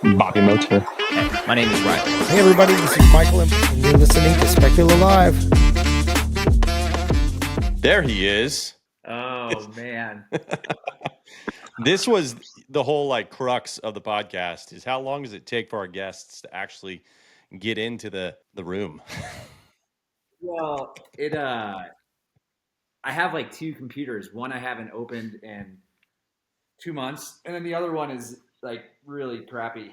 Bobby Motor. My name is Riley. Hey everybody, this is Michael and you're listening to Specula Live. There he is. Oh, man. This was the whole like crux of the podcast is how long does it take for our guests to actually get into the room? Well, I have like two computers. One I haven't opened in 2 months, and then the other one is like really crappy.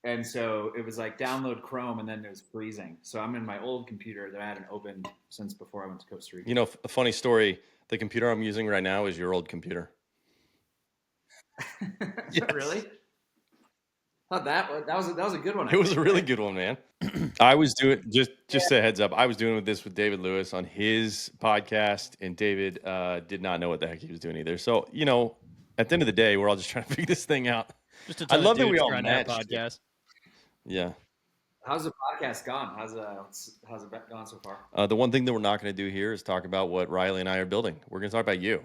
And so it was like download Chrome, and then it was freezing. So I'm in my old computer that I hadn't opened since before I went to Costa Rica. You know, a funny story, the computer I'm using right now is your old computer. Yes. Really? Thought that was a good one. It was a really good one, man. I was doing just a heads up. I was doing this with David Lewis on his podcast, and David did not know what the heck he was doing either. So you know, at the end of the day, we're all just trying to figure this thing out. Just a I ton love of that we dudes all trying to have matched. podcasts. Yeah. How's the podcast gone? How's it gone so far? The one thing that we're not going to do here is talk about what Riley and I are building. We're going to talk about you.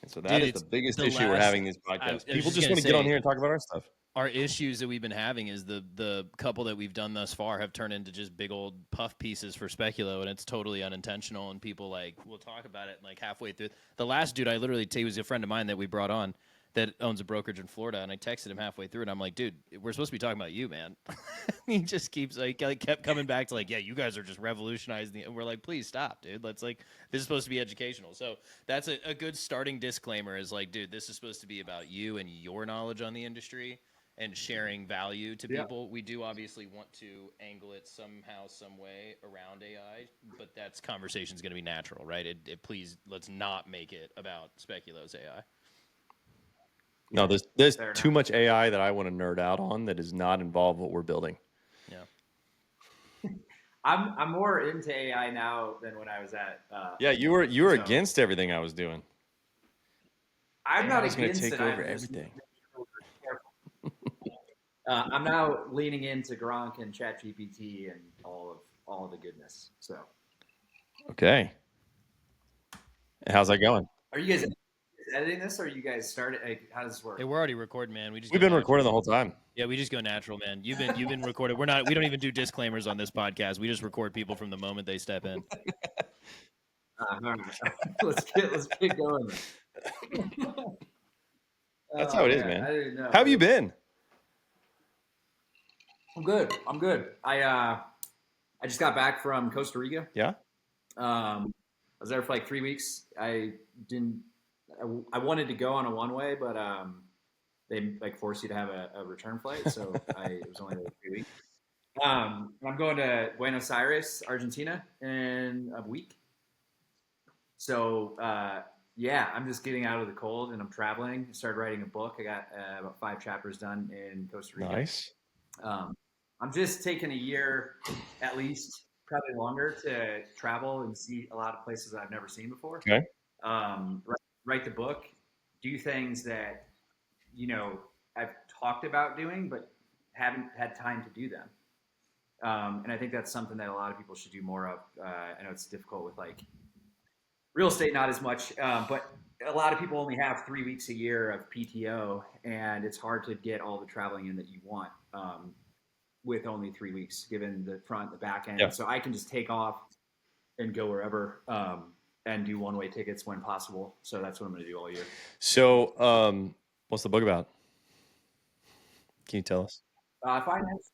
And so that is the biggest issue we're having in these podcasts. People just want to get on here and talk about our stuff. Our issues that we've been having is the couple that we've done thus far have turned into just big old puff pieces for Speculo, and it's totally unintentional. And people like will talk about it like halfway through. The last dude I literally he was a friend of mine that we brought on that owns a brokerage in Florida, and I texted him halfway through, and I'm like, dude, we're supposed to be talking about you, man. He just keeps kept coming back to like, yeah, you guys are just revolutionizing and we're like, please stop, dude. Let's this is supposed to be educational. So that's a good starting disclaimer is like, dude, this is supposed to be about you and your knowledge on the industry and sharing value to people. We do obviously want to angle it somehow, some way around AI, but that's conversation's going to be natural, right? Please, let's not make it about Speculo's AI. No, there's too much AI that I want to nerd out on that does not involve what we're building. Yeah, I'm more into AI now than when I was at. Yeah, you were against everything I was doing. I'm not against it. I was going to take over everything. I'm now leaning into Gronk and ChatGPT and all of the goodness. So. Okay. How's that going? Are you guys editing this, or you guys started? How does this work? Hey, we're already recording, man. We've been recording the whole time. Yeah, we just go natural, man. You've been recorded. We don't even do disclaimers on this podcast. We just record people from the moment they step in. All right. let's get going. That's how it is, man. I didn't know. How have you been? I'm good. I just got back from Costa Rica. Yeah. I was there for like 3 weeks. I wanted to go on a one-way, but they like force you to have a return flight, so it was only like 3 weeks. I'm going to Buenos Aires, Argentina, in a week. So I'm just getting out of the cold, and I'm traveling. I started writing a book. I got about 5 chapters done in Costa Rica. Nice. I'm just taking a year, at least, probably longer, to travel and see a lot of places that I've never seen before. Okay. Write the book, do things that, I've talked about doing, but haven't had time to do them. And I think that's something that a lot of people should do more of. I know it's difficult with like real estate, not as much, but a lot of people only have 3 weeks a year of PTO, and it's hard to get all the traveling in that you want with only 3 weeks, given the front, the back end. Yeah. So I can just take off and go wherever and do one-way tickets when possible. So that's what I'm going to do all year. So what's the book about? Can you tell us? Finance.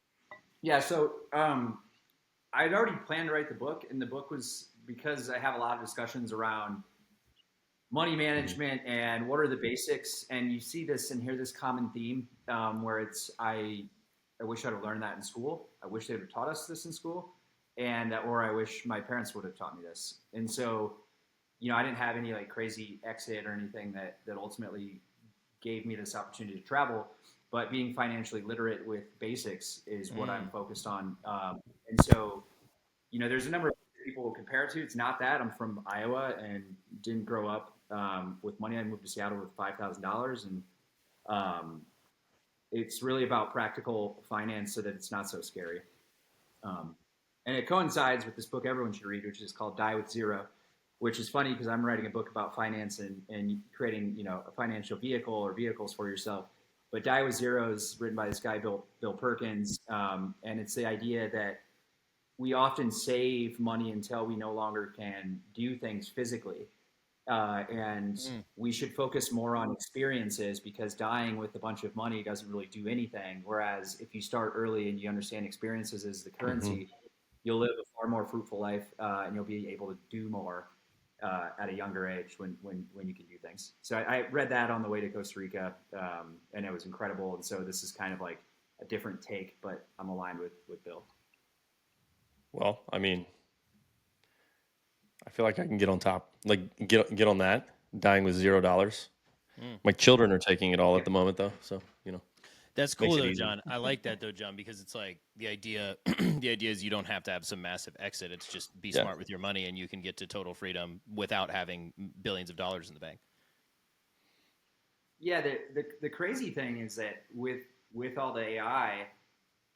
Yeah, so I'd already planned to write the book, and the book was because I have a lot of discussions around money management and what are the basics, and you see this and hear this common theme where it's I wish I'd have learned that in school. I wish they would have taught us this in school, or I wish my parents would have taught me this. And so, I didn't have any like crazy exit or anything that ultimately gave me this opportunity to travel. But being financially literate with basics is what I'm focused on. And so, there's a number of people will compare it to. It's not that. I'm from Iowa and didn't grow up with money. I moved to Seattle with $5,000, and it's really about practical finance so that it's not so scary. And it coincides with this book everyone should read, which is called Die with Zero, which is funny because I'm writing a book about finance and creating, a financial vehicle or vehicles for yourself. But Die with Zero is written by this guy, Bill Perkins. And it's the idea that we often save money until we no longer can do things physically. And we should focus more on experiences, because dying with a bunch of money doesn't really do anything. Whereas if you start early and you understand experiences as the currency, you'll live a far more fruitful life, and you'll be able to do more at a younger age when you can do things. So I read that on the way to Costa Rica, and it was incredible. And so this is kind of like a different take, but I'm aligned with Bill. Well, I mean, I feel like I can get on top, like get on that. Dying with $0. My children are taking it all at the moment, though. So That's makes cool it though, easier. John. I like that though, John, because it's like the idea. The idea is you don't have to have some massive exit. It's just be smart with your money, and you can get to total freedom without having billions of dollars in the bank. Yeah, the crazy thing is that with all the AI,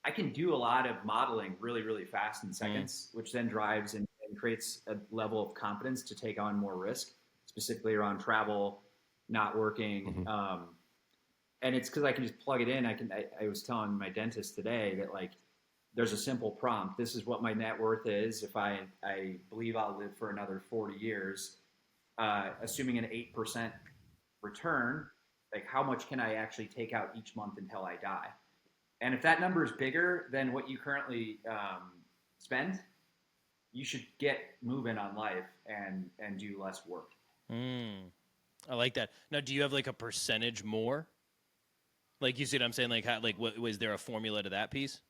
I can do a lot of modeling really, really fast in seconds, which then drives and creates a level of confidence to take on more risk, specifically around travel, not working. And it's because I can just plug it in. I was telling my dentist today that, like, there's a simple prompt. This is what my net worth is if I believe I'll live for another 40 years, assuming an 8% return. Like, how much can I actually take out each month until I die? And if that number is bigger than what you currently spend, you should get moving on life and do less work. I like that. Now, do you have like a percentage more? Like, you see what I'm saying? Like, what was there a formula to that piece?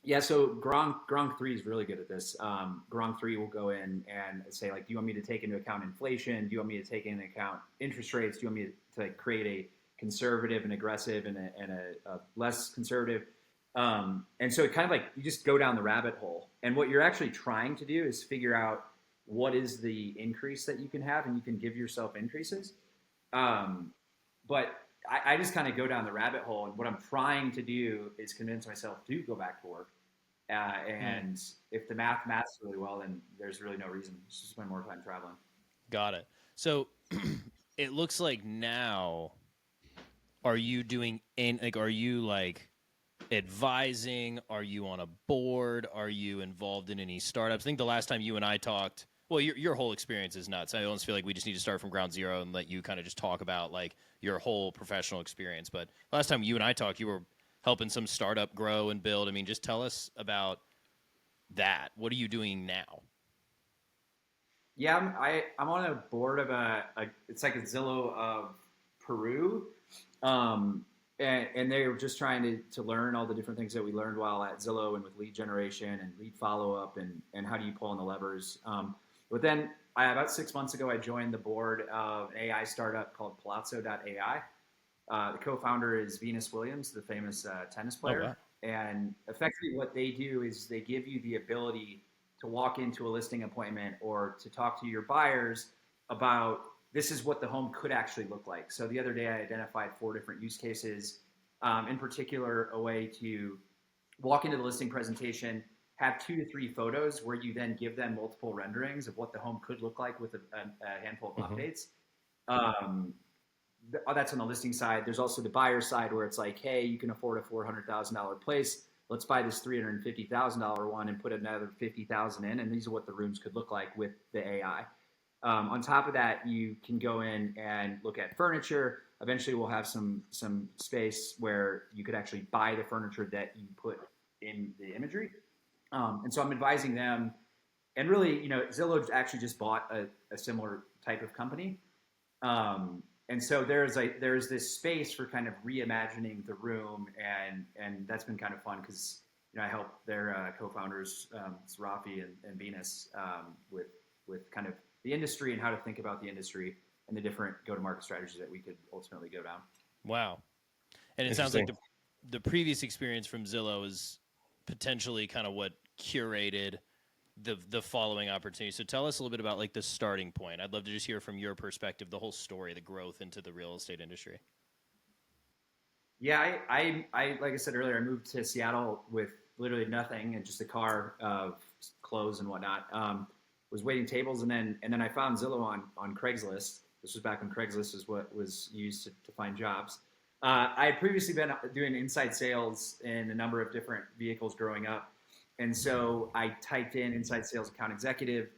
Yeah, so Gronk 3 is really good at this. Gronk 3 will go in and say, like, do you want me to take into account inflation? Do you want me to take into account interest rates? Do you want me to like, create a conservative and aggressive and a less conservative? And so it kind of like, you just go down the rabbit hole. And what you're actually trying to do is figure out what is the increase that you can have, and you can give yourself increases. But I just kind of go down the rabbit hole, and what I'm trying to do is convince myself to go back to work. And if the maths really well, then there's really no reason to spend more time traveling. Got it. So it looks like now, are you doing are you like advising? Are you on a board? Are you involved in any startups? I think the last time you and I talked, well, your whole experience is nuts. I almost feel like we just need to start from ground zero and let you kind of just talk about like your whole professional experience. But last time you and I talked, you were helping some startup grow and build. I mean, just tell us about that. What are you doing now? Yeah, I'm on a board of it's like a Zillow of Peru. And they were just trying to learn all the different things that we learned while at Zillow, and with lead generation and lead follow-up, and how do you pull on the levers. But then about 6 months ago, I joined the board of an AI startup called Palazzo.ai. The co-founder is Venus Williams, the famous tennis player. Oh, wow. And effectively what they do is they give you the ability to walk into a listing appointment or to talk to your buyers about, this is what the home could actually look like. So the other day I identified 4 different use cases, in particular a way to walk into the listing presentation, have 2 to 3 photos where you then give them multiple renderings of what the home could look like with a handful of updates. That's on the listing side. There's also the buyer side where it's like, hey, you can afford a $400,000 place. Let's buy this $350,000 one and put another $50,000 in, and these are what the rooms could look like with the AI. On top of that, you can go in and look at furniture. Eventually, we'll have some space where you could actually buy the furniture that you put in the imagery. And so I'm advising them. And really, Zillow actually just bought a similar type of company. And so there's this space for kind of reimagining the room, and that's been kind of fun because I help their co-founders, Rafi and Venus, with kind of the industry and how to think about the industry and the different go-to-market strategies that we could ultimately go down. Wow. And it sounds like the previous experience from Zillow is potentially kind of what curated the following opportunity. So tell us a little bit about like the starting point. I'd love to just hear from your perspective, the whole story, the growth into the real estate industry. Yeah, I like I said earlier, I moved to Seattle with literally nothing and just a car of clothes and whatnot. Was waiting tables, and then I found Zillow on Craigslist. This was back when Craigslist is what was used to find jobs. I had previously been doing inside sales in a number of different vehicles growing up. And so I typed in inside sales account executive,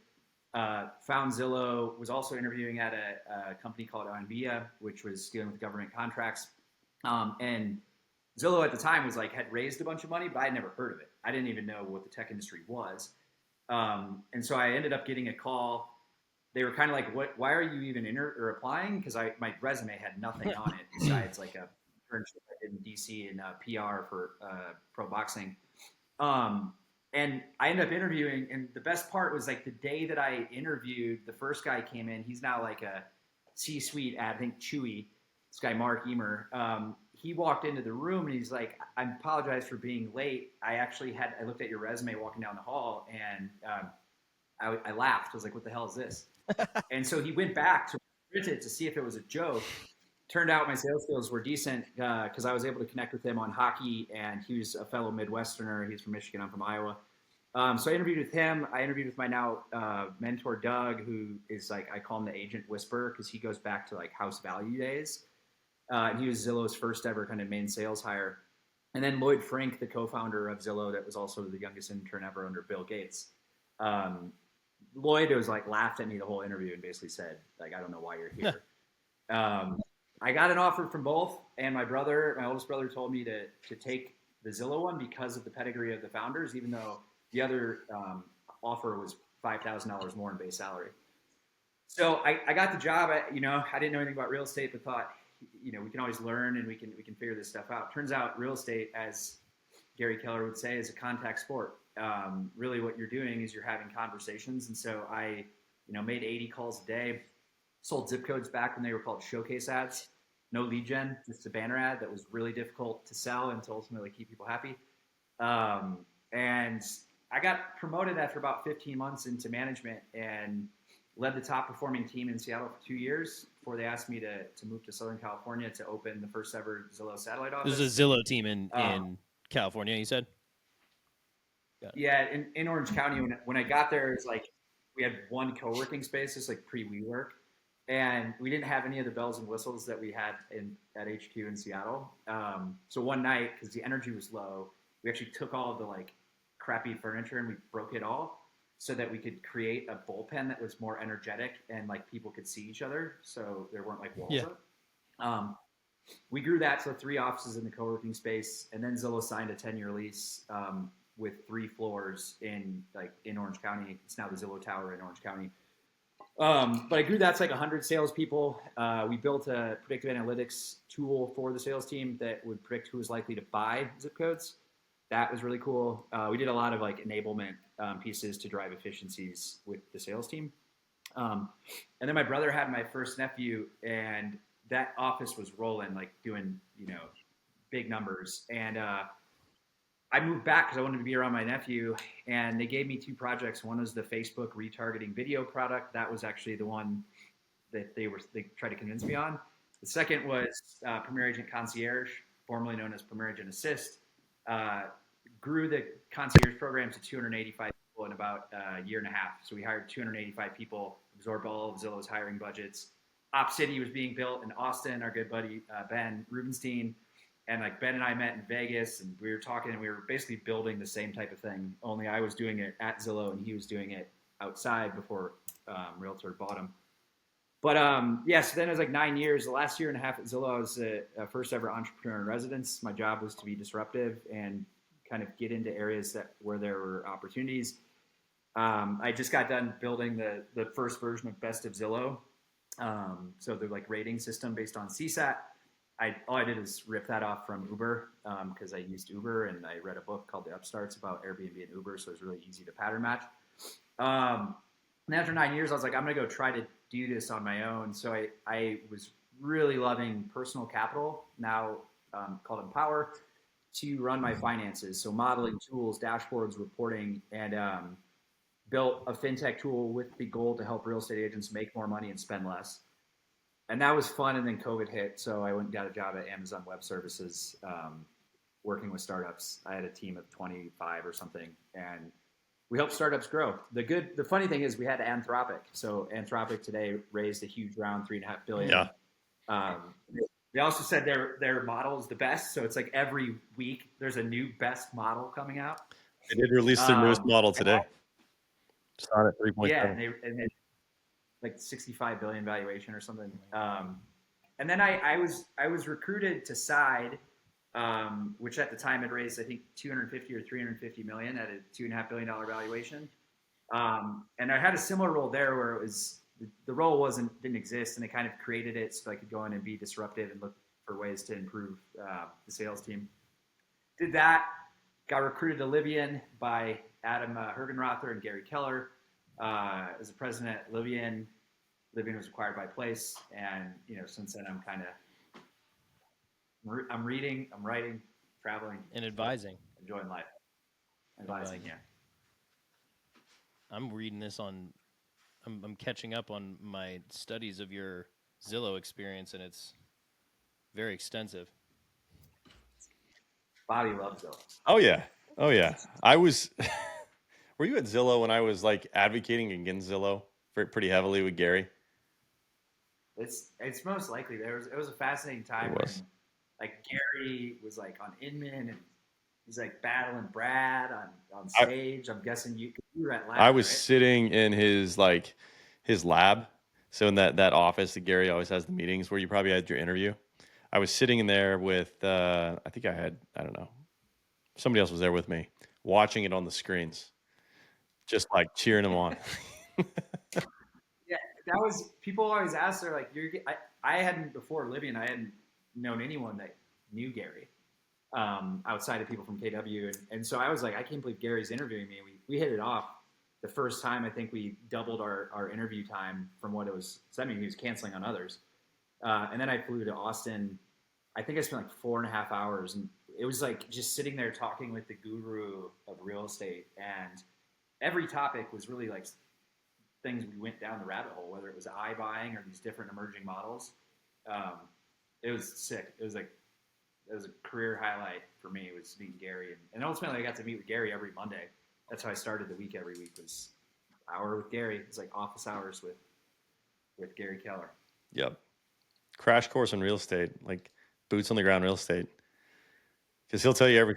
found Zillow, was also interviewing at a company called Anvia, which was dealing with government contracts. And Zillow at the time was like, had raised a bunch of money, but I'd never heard of it. I didn't even know what the tech industry was. And so I ended up getting a call. They were kind of like, "What? Why are you even or applying?" Because my resume had nothing on it besides like a internship in DC and PR for pro boxing. And I ended up interviewing, and the best part was like the day that I interviewed, the first guy came in. He's now like a C-suite at, I think, Chewy. This guy Mark Emer. He walked into the room and he's like, "I apologize for being late. I looked at your resume walking down the hall, and I laughed. I was like, what the hell is this?" And so he went back to print it to see if it was a joke. Turned out my sales skills were decent because I was able to connect with him on hockey, and he was a fellow Midwesterner. He's from Michigan. I'm from Iowa. So I interviewed with him. I interviewed with my now mentor, Doug, who is like, I call him the agent whisperer because he goes back to like house value days. And he was Zillow's first ever kind of main sales hire. And then Lloyd Frank, the co-founder of Zillow, that was also the youngest intern ever under Bill Gates. Lloyd was like laughed at me the whole interview and basically said, like, "I don't know why you're here." I got an offer from both, and my oldest brother, told me to take the Zillow one because of the pedigree of the founders, even though the other offer was $5,000 more in base salary. So I got the job. I didn't know anything about real estate, but thought, we can always learn and we can figure this stuff out. Turns out real estate, as Gary Keller would say, is a contact sport. Really what you're doing is you're having conversations. And so I, made 80 calls a day, sold zip codes back when they were called showcase ads, no lead gen, just a banner ad that was really difficult to sell and to ultimately keep people happy. And I got promoted after about 15 months into management and led the top performing team in Seattle for 2 years before they asked me to move to Southern California to open the first ever Zillow satellite office. This is a Zillow team in California, you said? Yeah, in Orange County. When I got there, it was like we had one co-working space, just like pre-WeWork, and we didn't have any of the bells and whistles that we had at HQ in Seattle. So one night, because the energy was low, we actually took all of the like crappy furniture and we broke it all so that we could create a bullpen that was more energetic and like people could see each other, so there weren't like walls up. We grew that to 3 offices in the co-working space, and then Zillow signed a 10-year lease with 3 floors in Orange County. It's now the Zillow Tower in Orange County. But I grew that to like 100 salespeople. We built a predictive analytics tool for the sales team that would predict who was likely to buy zip codes. That was really cool. We did a lot of like enablement pieces to drive efficiencies with the sales team. And then my brother had my first nephew, and that office was rolling, like doing, big numbers. And I moved back because I wanted to be around my nephew, and they gave me 2 projects. One was the Facebook retargeting video product. That was actually the one that they tried to convince me on. The second was Premier Agent Concierge, formerly known as Premier Agent Assist. Grew the concierge program to 285 people in about a year and a half. So we hired 285 people, absorbed all of Zillow's hiring budgets. Op City was being built in Austin. Our good buddy Ben Rubenstein, and like Ben and I met in Vegas, and we were talking, and we were basically building the same type of thing. Only I was doing it at Zillow, and he was doing it outside before Realtor bought him. But so then it was like 9 years. The last year and a half at Zillow, I was a first ever entrepreneur in residence. My job was to be disruptive and kind of get into areas where there were opportunities. I just got done building the first version of Best of Zillow. So the like rating system based on CSAT. All I did was rip that off from Uber because I used Uber, and I read a book called The Upstarts about Airbnb and Uber, so it was really easy to pattern match. And after 9 years, I was like, I'm going to go try to do this on my own. So I was really loving Personal Capital, now called Empower, to run my finances. So modeling tools, dashboards, reporting, and built a fintech tool with the goal to help real estate agents make more money and spend less. And that was fun, and then COVID hit, so I went and got a job at Amazon Web Services, working with startups. I had a team of 25 or something, and we helped startups grow. The funny thing is we had Anthropic. So Anthropic today raised a huge round, $3.5 billion. Yeah. They also said their model is the best, so it's like every week there's a new best model coming out. They did release their newest model today. Started at 3.7. Yeah, and they like 65 billion valuation or something. And then I was recruited to Side, which at the time had raised I think 250 or 350 million at a $2.5 billion valuation. And I had a similar role there where it was the role didn't exist, and they kind of created it so I could go in and be disruptive and look for ways to improve the sales team. Did that, got recruited to Livian by Adam Hergenrother and Gary Keller as the president at Livian. Livian was acquired by Place, and since then I'm reading, I'm writing, traveling, and advising, enjoying life. Advising, yeah. I'm reading this on. I'm catching up on my studies of your Zillow experience, and it's very extensive. Bobby loves Zillow. Oh yeah. I was. Were you at Zillow when I was like advocating against Zillow pretty heavily with Gary? It's most likely it was a fascinating time when like Gary was like on Inman and he's like battling Brad on stage. I'm guessing you were at lab. I was right? sitting in his lab, so in that office that Gary always has the meetings where you probably had your interview. I was sitting in there with I think I don't know, somebody else was there with me, watching it on the screens, just like cheering him on. Yeah, that was people always ask. They're like, I hadn't before Livian. I hadn't known anyone that knew Gary outside of people from KW, and so I was like, I can't believe Gary's interviewing me. We hit it off the first time. I think we doubled our interview time from what it was. So that means he was canceling on others, and then I flew to Austin. I think I spent like 4.5 hours, and it was like just sitting there talking with the guru of real estate, and every topic was really like things we went down the rabbit hole, whether it was iBuying or these different emerging models. It was sick. It was a career highlight for me. It was meeting Gary, and ultimately I got to meet with Gary every Monday. That's how I started the week. Every week was hour with Gary. It's like office hours with Gary Keller. Yep. Crash course in real estate, like boots on the ground real estate, because he'll tell you every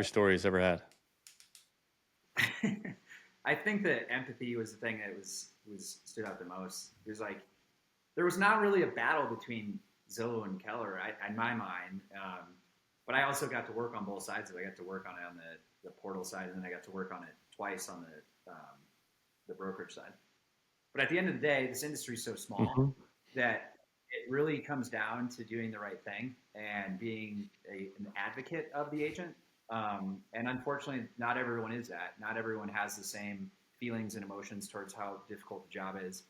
story he's ever had. I think that empathy was the thing that was stood out the most. It was like there was not really a battle between Zillow and Keller in my mind, but I also got to work on both sides of it. I got to work on it on the portal side, and then I got to work on it twice on the brokerage side. But at the end of the day, this industry is so small that it really comes down to doing the right thing and being an advocate of the agent. And unfortunately, not everyone is that. Not everyone has the same feelings and emotions towards how difficult the job is.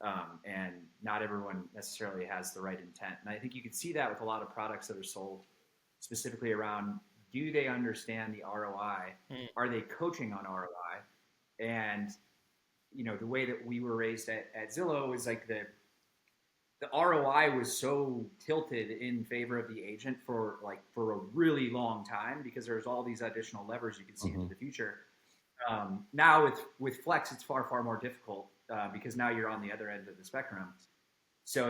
And not everyone necessarily has the right intent. And I think you can see that with a lot of products that are sold specifically around, do they understand the ROI? Are they coaching on ROI? And, the way that we were raised at Zillow is like the ROI was so tilted in favor of the agent for a really long time because there's all these additional levers you can see into the future. Now with Flex, it's far more difficult because now you're on the other end of the spectrum. So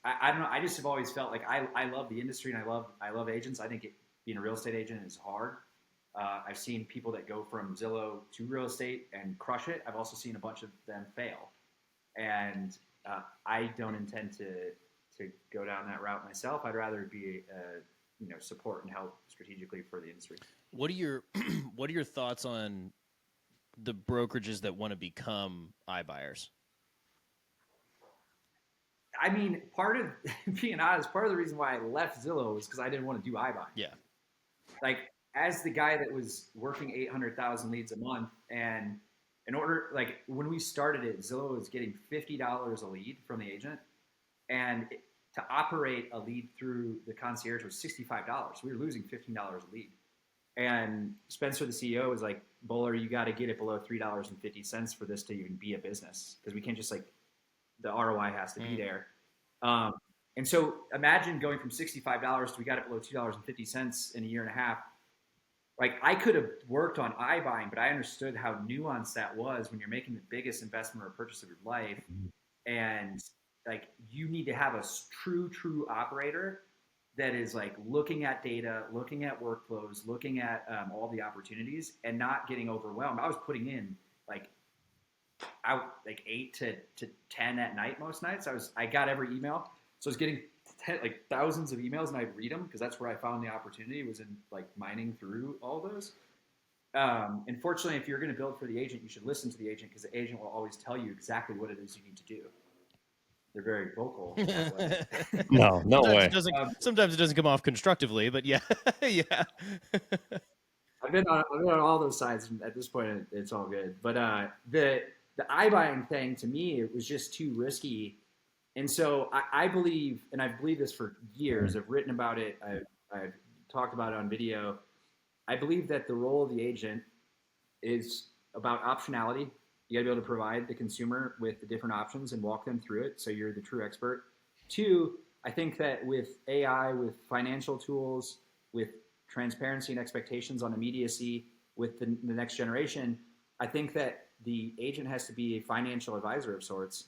I don't know. I just have always felt like I love the industry and I love agents. I think being a real estate agent is hard. I've seen people that go from Zillow to real estate and crush it. I've also seen a bunch of them fail, and I don't intend to go down that route myself. I'd rather be support and help strategically for the industry. What are your thoughts on the brokerages that want to become iBuyers? I mean, being honest, part of the reason why I left Zillow was because I didn't want to do iBuying. Yeah. Like, as the guy that was working 800,000 leads a month, and in order, like, when we started it, Zillow was getting $50 a lead from the agent, and to operate a lead through the concierge was $65. We were losing $15 a lead. And Spencer, the CEO, was like, Boller, you got to get it below $3.50 for this to even be a business, because we can't just the ROI has to be there. And so imagine going from $65 to we got it below $2.50 in a year and a half. Like, I could have worked on iBuying, but I understood how nuanced that was when you're making the biggest investment or purchase of your life. And like, you need to have a true operator that is like looking at data, looking at workflows, looking at all the opportunities, and not getting overwhelmed. I was putting in like out like 8 to 10 at night most nights. I got every email, so I was getting like thousands of emails, and I'd read them because that's where I found the opportunity, was in like mining through all those. And fortunately, if you're going to build for the agent, you should listen to the agent, because the agent will always tell you exactly what it is you need to do. They're very vocal that way. No, no sometimes way. it doesn't. Sometimes it doesn't come off constructively, but yeah, yeah. I've been on all those sides, and at this point, it's all good. But the iBuying thing, to me, it was just too risky. And so I believe, and I've believed this for years. I've written about it. I've talked about it on video. I believe that the role of the agent is about optionality. You got to be able to provide the consumer with the different options and walk them through it, so you're the true expert. Two, I think that with AI, with financial tools, with transparency and expectations on immediacy, with the next generation, I think that the agent has to be a financial advisor of sorts.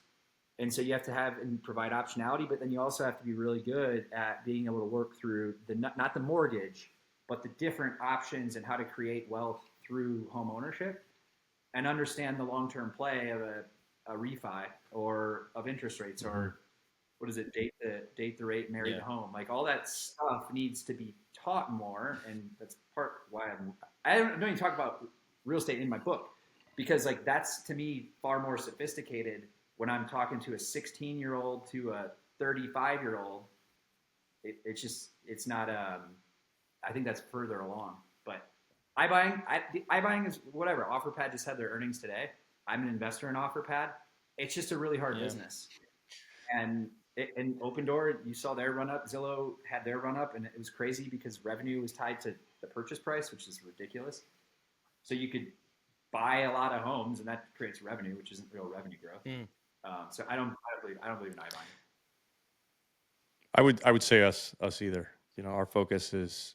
And so you have to have and provide optionality, but then you also have to be really good at being able to work through the not the mortgage, but the different options and how to create wealth through home ownership, and understand the long-term play of a refi, or of interest rates, or what is it, date the rate, marry the home. Like, all that stuff needs to be taught more, and that's part why I don't even talk about real estate in my book, because like that's, to me, far more sophisticated when I'm talking to a 16-year-old to a 35-year-old. It's not. I think that's further along. But iBuying is whatever. OfferPad just had their earnings today. I'm an investor in OfferPad. It's just a really hard business. And in Open Door, you saw their run up. Zillow had their run up, and it was crazy because revenue was tied to the purchase price, which is ridiculous. So you could buy a lot of homes, and that creates revenue, which isn't real revenue growth. So I don't believe in iBuying. I would say us either. You know, our focus is,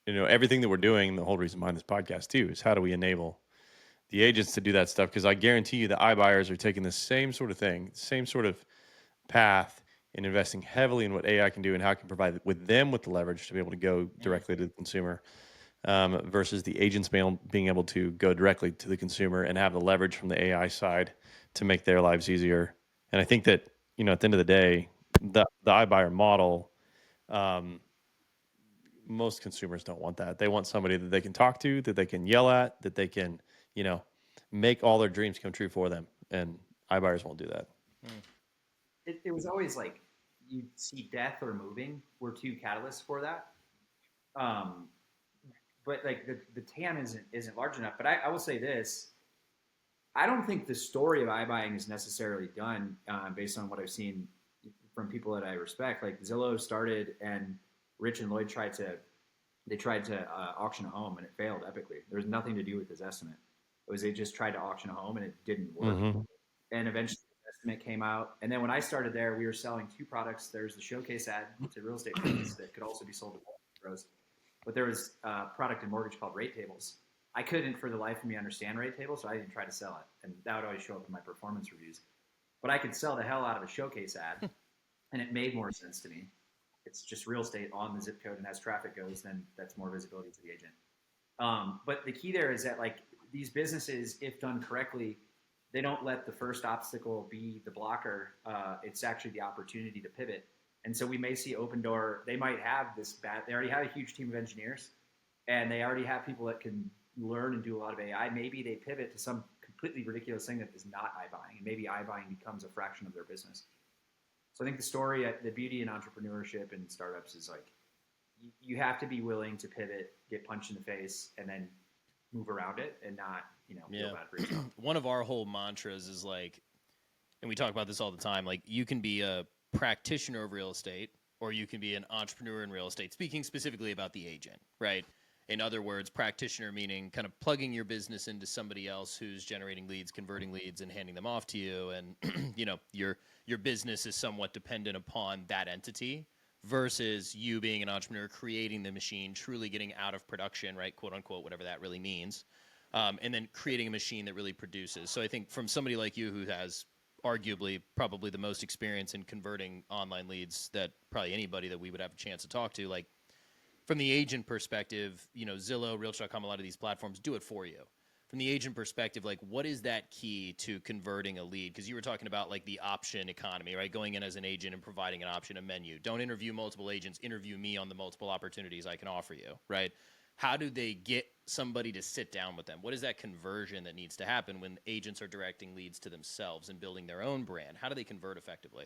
you know, everything that we're doing. The whole reason behind this podcast too is how do we enable the agents to do that stuff? Because I guarantee you, the iBuyers are taking the same sort of thing, same sort of path, and investing heavily in what AI can do and how it can provide with them with the leverage to be able to go directly to the consumer, versus the agents being able to go directly to the consumer and have the leverage from the AI side to make their lives easier. And I think that, you know, at the end of the day, the iBuyer model, most consumers don't want that. They want somebody that they can talk to, that they can yell at, that they can, you know, make all their dreams come true for them. And iBuyers won't do that. It was always like, you see death or moving were two catalysts for that. But like the TAM isn't large enough. But I will say this: I don't think the story of iBuying is necessarily done, based on what I've seen from people that I respect. Like, Zillow started, and Rich and Lloyd tried to auction a home, and it failed epically. There was nothing to do with this estimate. It was, they just tried to auction a home, and it didn't work. And eventually the estimate came out. And then when I started there, we were selling two products. There's the showcase ad to real estate agents that could also be sold to pros. But there was a product in mortgage called rate tables. I couldn't for the life of me understand rate tables, so I didn't try to sell it. And that would always show up in my performance reviews. But I could sell the hell out of a showcase ad, and it made more sense to me. It's just real estate on the zip code, and as traffic goes, then that's more visibility to the agent. But the key there is that, like, these businesses, if done correctly, they don't let the first obstacle be the blocker. It's actually the opportunity to pivot. And so we may see Open Door. They might have they already have a huge team of engineers, and they already have people that can learn and do a lot of AI. Maybe they pivot to some completely ridiculous thing that is not iBuying, and maybe iBuying becomes a fraction of their business. So I think the story, the beauty in entrepreneurship and startups is, like, you have to be willing to pivot, get punched in the face, and then move around it, and not, feel bad for yourself. One of our whole mantras is, like, and we talk about this all the time, like, you can be a practitioner of real estate, or you can be an entrepreneur in real estate, speaking specifically about the agent, right? In other words, practitioner meaning kind of plugging your business into somebody else who's generating leads, converting leads, and handing them off to you. And, your business is somewhat dependent upon that entity, versus you being an entrepreneur, creating the machine, truly getting out of production, right? Quote unquote, whatever that really means. And then creating a machine that really produces. So I think from somebody like you who has arguably probably the most experience in converting online leads that probably anybody that we would have a chance to talk to. Like from the agent perspective, Zillow, Realtor.com, a lot of these platforms do it for you. From the agent perspective, like what is that key to converting a lead? Because you were talking about like the option economy, right? Going in as an agent and providing an option, a menu. Don't interview multiple agents, interview me on the multiple opportunities I can offer you, right? How do they get somebody to sit down with them? What is that conversion that needs to happen when agents are directing leads to themselves and building their own brand? How do they convert effectively?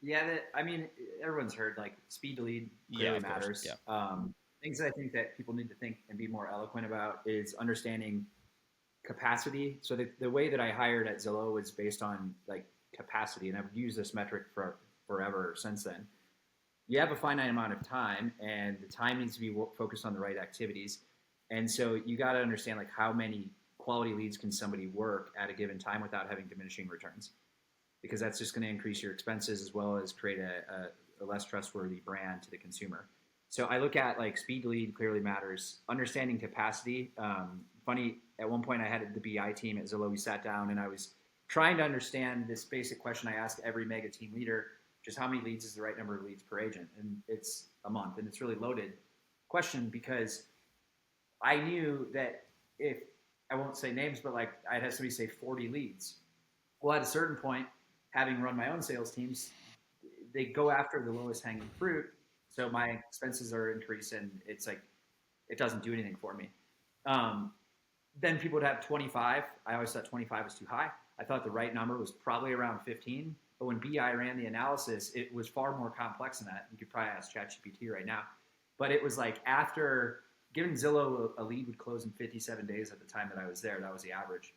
Yeah, I mean, everyone's heard like speed to lead clearly matters. Yeah. Things that I think that people need to think and be more eloquent about is understanding capacity. So the way that I hired at Zillow was based on like capacity, and I've used this metric for forever since then. You have a finite amount of time, and the time needs to be focused on the right activities. And so you got to understand like how many quality leads can somebody work at a given time without having diminishing returns, because that's just going to increase your expenses as well as create a less trustworthy brand to the consumer. So I look at like speed to lead clearly matters. Understanding capacity. Funny, at one point I had the BI team at Zillow. We sat down and I was trying to understand this basic question I ask every mega team leader, just how many leads is the right number of leads per agent? And it's a month, and it's really loaded question because I knew that if, I won't say names, but like I'd have somebody say 40 leads. Well, at a certain point, having run my own sales teams, they go after the lowest hanging fruit. So my expenses are increased, and it's like, it doesn't do anything for me. Then people would have 25. I always thought 25 was too high. I thought the right number was probably around 15. But when BI ran the analysis, it was far more complex than that. You could probably ask ChatGPT right now. But it was like after giving Zillow a lead would close in 57 days at the time that I was there. That was the average.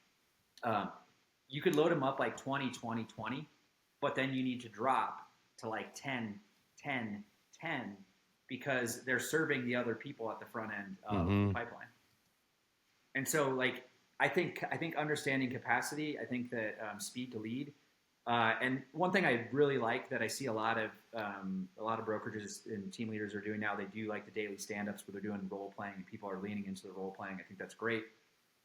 You could load them up like 20, 20, 20, but then you need to drop to like 10, 10, 10 because they're serving the other people at the front end of the pipeline. And so like, I think understanding capacity, I think that speed to lead, and one thing I really like that I see a lot of brokerages and team leaders are doing now, they do like the daily stand-ups where they're doing role playing and people are leaning into the role playing. I think that's great.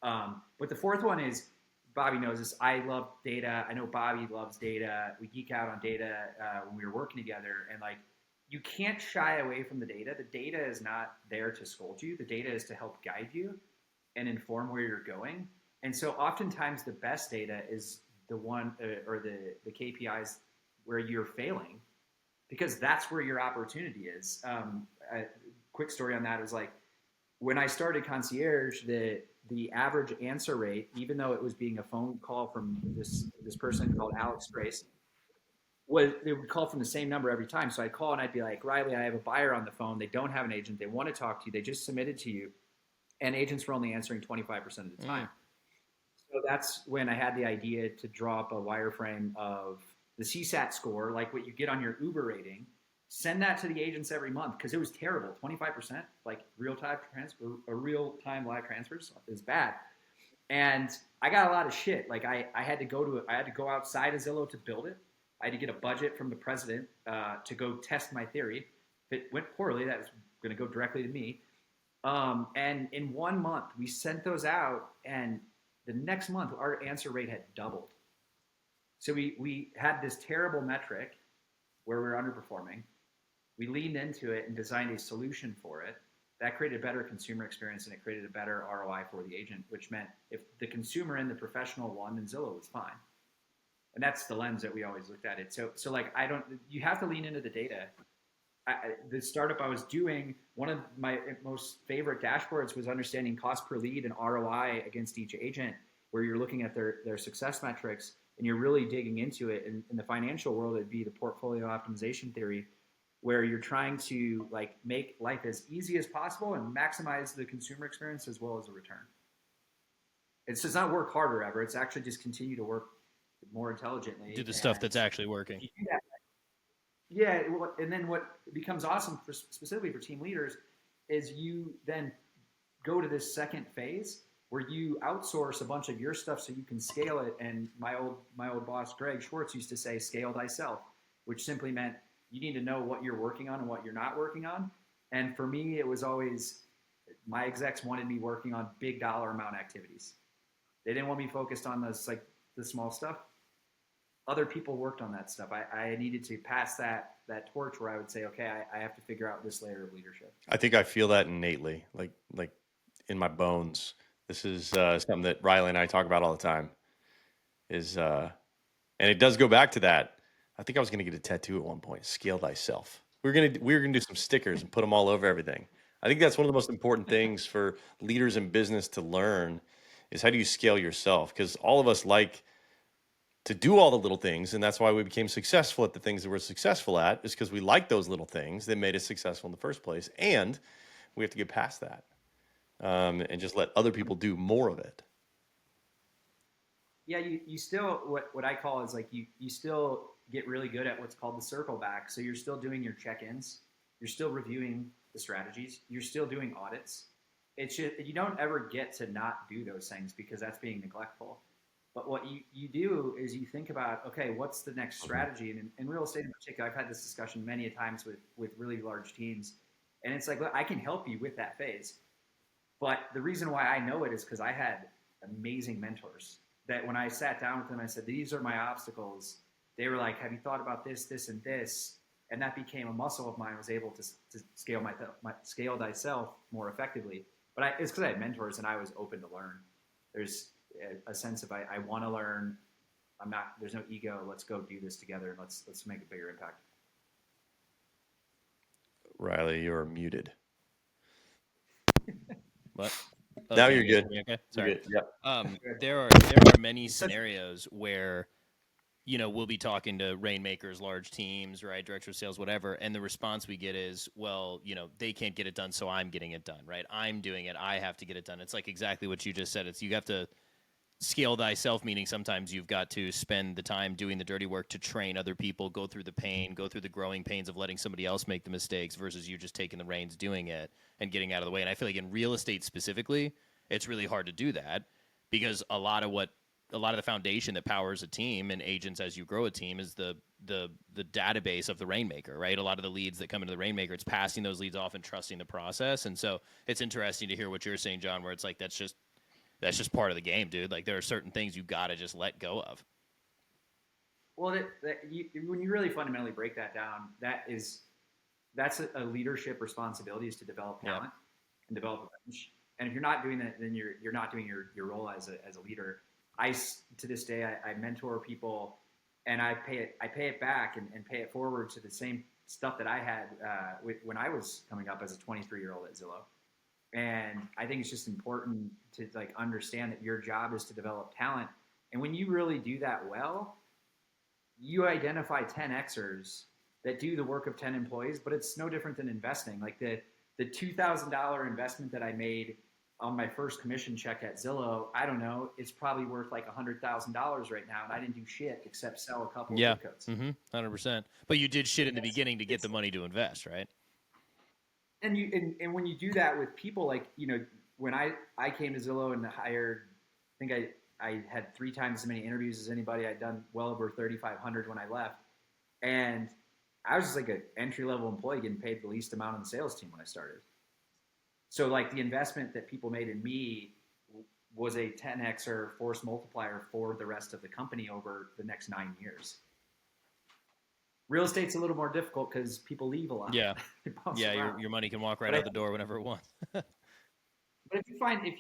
But the fourth one is, Bobby knows this, I love data. I know Bobby loves data. We geek out on data when we were working together, and like, you can't shy away from the data. The data is not there to scold you. The data is to help guide you and inform where you're going. And so oftentimes the best data is the one or the KPIs where you're failing, because that's where your opportunity is. A quick story on that is like, when I started Concierge, the average answer rate, even though it was being a phone call from this person called Alex Grace, they would call from the same number every time. So I'd call and I'd be like, Riley, I have a buyer on the phone. They don't have an agent. They want to talk to you. They just submitted to you. And agents were only answering 25% of the time. So that's when I had the idea to draw up a wireframe of the CSAT score, like what you get on your Uber rating, send that to the agents every month, because it was terrible. 25%, like real-time live transfers is bad. And I got a lot of shit. Like I had to go outside of Zillow to build it. I had to get a budget from the president to go test my theory. If it went poorly, that was going to go directly to me. And in 1 month, we sent those out, and the next month, our answer rate had doubled. So we had this terrible metric where we were underperforming. We leaned into it and designed a solution for it. That created a better consumer experience, and it created a better ROI for the agent, which meant if the consumer and the professional won, then Zillow was fine. And that's the lens that we always looked at it. So like, you have to lean into the data. The startup I was doing, one of my most favorite dashboards was understanding cost per lead and ROI against each agent, where you're looking at their success metrics and you're really digging into it. In the financial world, it'd be the portfolio optimization theory, where you're trying to like make life as easy as possible and maximize the consumer experience as well as the return. It does not work harder ever. It's actually just continue to work more intelligently. Do the stuff that's actually working. Yeah, and then what becomes awesome specifically for team leaders is you then go to this second phase where you outsource a bunch of your stuff so you can scale it. And my old boss, Greg Schwartz, used to say, scale thyself, which simply meant you need to know what you're working on and what you're not working on. And for me, it was always, my execs wanted me working on big dollar amount activities. They didn't want me focused on the small stuff. other people worked on that stuff. I needed to pass that torch where I would say, okay, I have to figure out this layer of leadership. I think I feel that innately, like in my bones. This is something that Riley and I talk about all the time. And it does go back to that. I think I was going to get a tattoo at one point. Scale thyself. We were gonna do some stickers and put them all over everything. I think that's one of the most important things for leaders in business to learn is how do you scale yourself? Because all of us like to do all the little things, and that's why we became successful at the things that we're successful at, is because we like those little things that made us successful in the first place, and we have to get past that and just let other people do more of it. Yeah, you still what I call is like you still get really good at what's called the circle back. So you're still doing your check-ins, you're still reviewing the strategies, you're still doing audits. It's just you don't ever get to not do those things because that's being neglectful. But what you do is you think about, okay, what's the next strategy? And in real estate in particular, I've had this discussion many a times with really large teams. And it's like, look, I can help you with that phase. But the reason why I know it is because I had amazing mentors that when I sat down with them, I said, these are my obstacles. They were like, have you thought about this, this, and this? And that became a muscle of mine. I was able to scale scale thyself more effectively. But it's because I had mentors and I was open to learn. There's a sense of I want to learn. I'm not. There's no ego. Let's go do this together and let's make a bigger impact. Riley, you're muted. What? Now can you're you guys good. hear me okay? You're Sorry. good. Yep. There are many scenarios where we'll be talking to rainmakers, large teams, right, director of sales, whatever, and the response we get is, well, they can't get it done, so I'm getting it done, right? I'm doing it. I have to get it done. It's like exactly what you just said. It's you have to scale thyself, meaning sometimes you've got to spend the time doing the dirty work to train other people, go through the pain, go through the growing pains of letting somebody else make the mistakes versus you just taking the reins, doing it, and getting out of the way. And I feel like in real estate specifically, it's really hard to do that because a lot of the foundation that powers a team and agents as you grow a team is the database of the rainmaker, right? A lot of the leads that come into the rainmaker, it's passing those leads off and trusting the process. And so it's interesting to hear what you're saying, John, where it's like that's just part of the game, dude. Like there are certain things you got to just let go of. Well, when you really fundamentally break that down, that's a leadership responsibility is to develop talent and develop a bench. And if you're not doing that, then you're not doing your role as a leader. To this day, I mentor people, and I pay it back and pay it forward to the same stuff that I had when I was coming up as a 23-year-old at Zillow. And I think it's just important to like understand that your job is to develop talent. And when you really do that well, you identify 10Xers that do the work of 10 employees, but it's no different than investing. Like the $2,000 investment that I made on my first commission check at Zillow, I don't know, it's probably worth like $100,000 right now. And I didn't do shit except sell a couple of zip codes. 100%. But you did shit in the beginning to get the money to invest, right? And when you do that with people, like, when I came to Zillow and hired, I think I had 3 times as many interviews as anybody. I'd done well over 3,500 when I left. And I was just like an entry-level employee getting paid the least amount on the sales team when I started. So like the investment that people made in me was a 10X or force multiplier for the rest of the company over the next 9 years. Real estate's a little more difficult because people leave a lot. Yeah, your money can walk right out the door whenever it wants. But if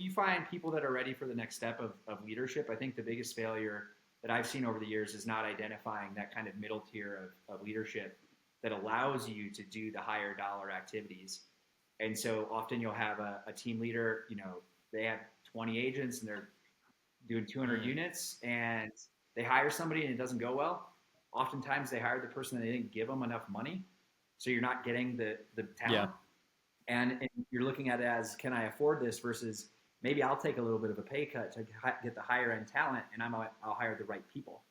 you find people that are ready for the next step of leadership, I think the biggest failure that I've seen over the years is not identifying that kind of middle tier of leadership that allows you to do the higher dollar activities. And so often you'll have a team leader, they have 20 agents and they're doing 200 units, and they hire somebody and it doesn't go well. Oftentimes they hired the person and they didn't give them enough money. So you're not getting the talent. Yeah. And you're looking at it as, can I afford this versus maybe I'll take a little bit of a pay cut to get the higher end talent and I'll hire the right people.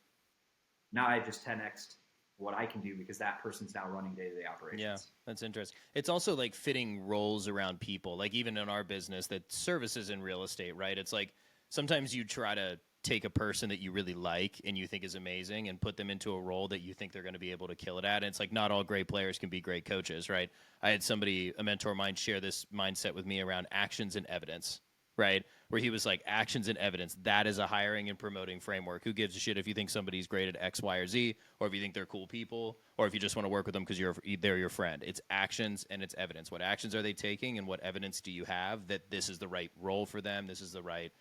Now I just 10x'd what I can do because that person's now running day-to-day operations. Yeah, that's interesting. It's also like fitting roles around people. Like even in our business that services in real estate, right? It's like sometimes you try to take a person that you really like and you think is amazing and put them into a role that you think they're going to be able to kill it at. And it's like not all great players can be great coaches, right? I had a mentor of mine, share this mindset with me around actions and evidence, right? where he was like, actions and evidence. That is a hiring and promoting framework. Who gives a shit if you think somebody's great at X, Y, or Z, or if you think they're cool people, or if you just want to work with them because they're your friend. It's actions and it's evidence. What actions are they taking, and what evidence do you have that this is the right role for them? This is the right,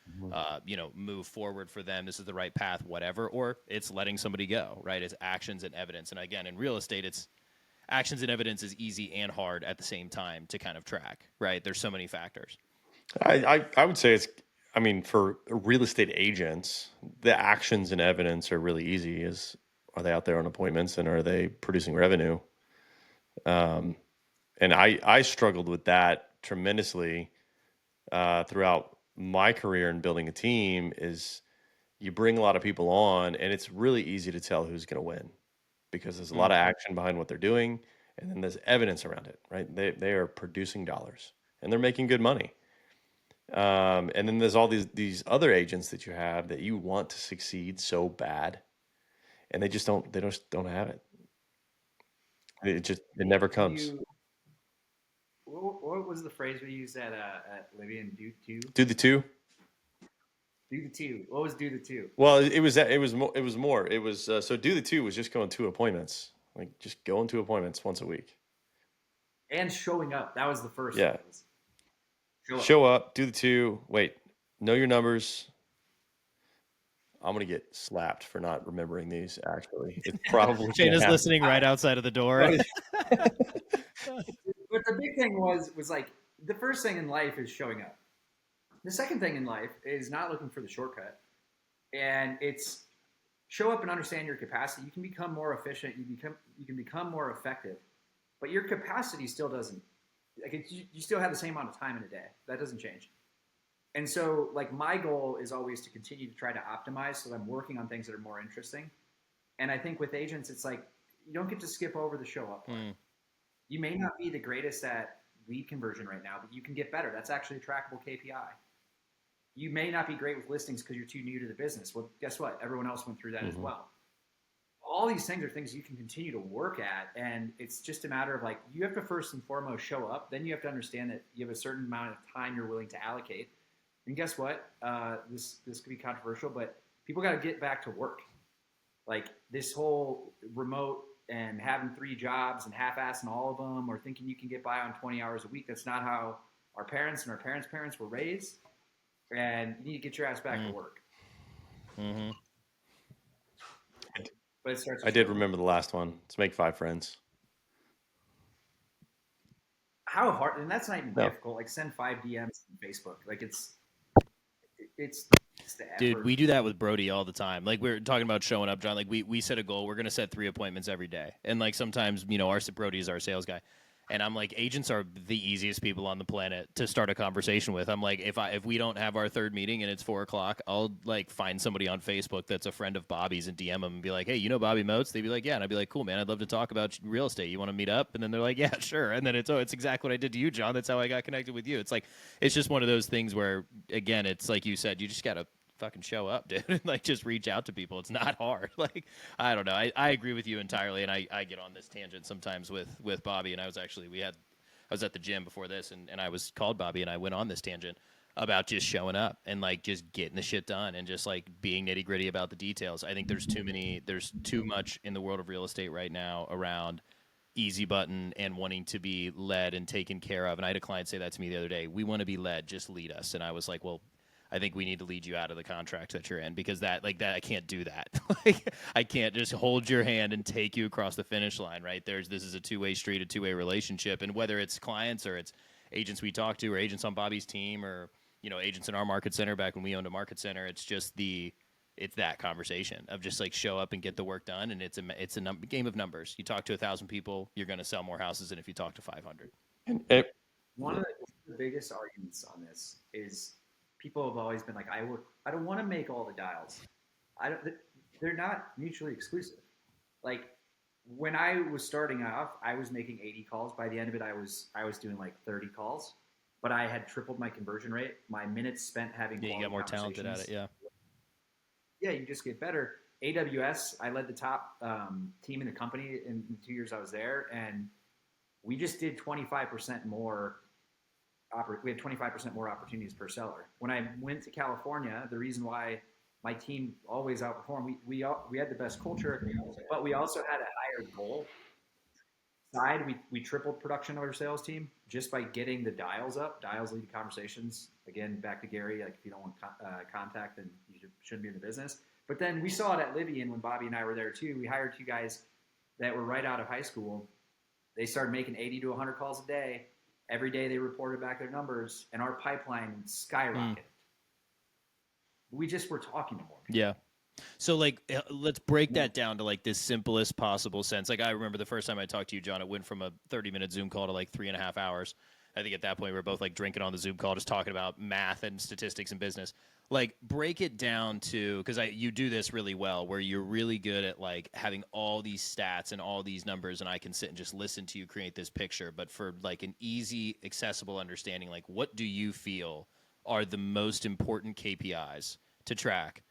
move forward for them. This is the right path, whatever. Or it's letting somebody go, right? It's actions and evidence. And again, in real estate, it's actions and evidence is easy and hard at the same time to kind of track, right? There's so many factors. I would say I mean, for real estate agents, the actions and evidence are really easy. Are they out there on appointments, and are they producing revenue? And I struggled with that tremendously throughout my career in building a team. Is you bring a lot of people on, and it's really easy to tell who's going to win because there's a lot of action behind what they're doing, and then there's evidence around it, right? They are producing dollars and they're making good money. And then there's all these other agents that you have that you want to succeed so bad, and they just don't have it. It never comes. What was the phrase we used at Libya and do two? Do the two. Do the two. What was do the two? Well, it was more. It was so do the two was just going 2 appointments, like just going 2 appointments once a week. And showing up. That was the first. Yeah. Show up. Show up, do the two. Wait, know your numbers. I'm gonna get slapped for not remembering these. Actually, it's probably Shayna's listening right outside of the door. But the big thing was like the first thing in life is showing up. The second thing in life is not looking for the shortcut, and it's show up and understand your capacity. You can become more efficient. You can become more effective, but your capacity still doesn't. Like you still have the same amount of time in a day. That doesn't change. And so, like, my goal is always to continue to try to optimize so that I'm working on things that are more interesting. And I think with agents, it's like you don't get to skip over the show up part. You may not be the greatest at lead conversion right now, but you can get better. That's actually a trackable KPI. You may not be great with listings because you're too new to the business. Well, guess what? Everyone else went through that as well. All these things are things you can continue to work at, and it's just a matter of like you have to first and foremost show up. Then you have to understand that you have a certain amount of time you're willing to allocate. And guess what? This could be controversial, but people got to get back to work. Like this whole remote and having 3 jobs and half-assing all of them, or thinking you can get by on 20 hours a week. That's not how our parents and our parents' parents were raised. And you need to get your ass back to work. But it starts. I did remember the last one. Let's make 5 friends. How hard? And that's not even difficult. Like send 5 DMs on Facebook. Like it's the effort. Dude, we do that with Brody all the time. Like we're talking about showing up, John. Like we set a goal. We're gonna set 3 appointments every day. And like sometimes, our Brody is our sales guy. And I'm like, agents are the easiest people on the planet to start a conversation with. I'm like, if we don't have our 3rd meeting and it's 4:00, I'll like find somebody on Facebook that's a friend of Bobby's and DM them and be like, hey, Bobby Moats? They'd be like, yeah. And I'd be like, cool, man. I'd love to talk about real estate. You want to meet up? And then they're like, yeah, sure. And then it's exactly what I did to you, John. That's how I got connected with you. It's like, it's just one of those things where, again, it's like you said, you just got to fucking show up, dude. Like just reach out to people. It's not hard. Like, I don't know. I agree with you entirely. And I get on this tangent sometimes with Bobby. And I was at the gym before this, and I was called Bobby, and I went on this tangent about just showing up and like just getting the shit done and just like being nitty gritty about the details. I think there's too much in the world of real estate right now around easy button and wanting to be led and taken care of. And I had a client say that to me the other day. We want to be led, just lead us. And I was like, well, I think we need to lead you out of the contract that you're in because that I can't do that. Like I can't just hold your hand and take you across the finish line, right? This is a 2-way street, a 2-way relationship. And whether it's clients or it's agents we talk to or agents on Bobby's team or, agents in our market center back when we owned a market center, it's just it's that conversation of just like show up and get the work done. And it's a game of numbers. You talk to 1,000 people, you're going to sell more houses than if you talk to 500. One of the biggest arguments on this is people have always been like, I don't want to make all the dials. They're not mutually exclusive. Like when I was starting off, I was making 80 calls. By the end of it, I was doing like 30 calls, but I had tripled my conversion rate. My minutes spent having you get more talented at it. Yeah, you just get better. AWS, I led the top team in the company in the 2 years I was there, and we just did 25% more we had 25% more opportunities per seller. When I went to California, the reason why my team always outperformed, we had the best culture, but we also had a higher goal side. We tripled production of our sales team just by getting the dials up. Dials lead to conversations. Again, back to Gary, like if you don't want contact, then you shouldn't be in the business. But then we saw it at Livy, and when Bobby and I were there too, we hired 2 guys that were right out of high school. They started making 80 to 100 calls a day. Every day they reported back their numbers, and our pipeline skyrocketed. We just were talking more. Yeah. So like, let's break that down to like this simplest possible sense. Like I remember the first time I talked to you, John, it went from a 30-minute Zoom call to like 3.5 hours. I think at that point we were both like drinking on the Zoom call, just talking about math and statistics and business. Like break it down to, because you do this really well, where you're really good at like having all these stats and all these numbers, and I can sit and just listen to you create this picture. But for like an easy, accessible understanding, like what do you feel are the most important KPIs to track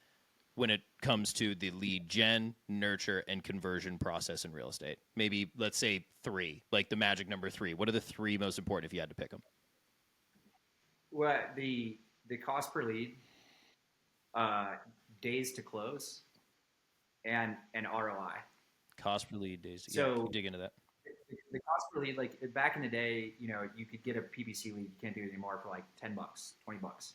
when it comes to the lead gen, nurture, and conversion process in real estate? Maybe let's say 3, like the magic number 3. What are the 3 most important if you had to pick them? Well, the cost per lead, days to close, and ROI. Cost per lead, days. So yeah, dig into that. The cost per lead, like back in the day, you could get a PPC lead. You can't do it anymore for like $10, $20.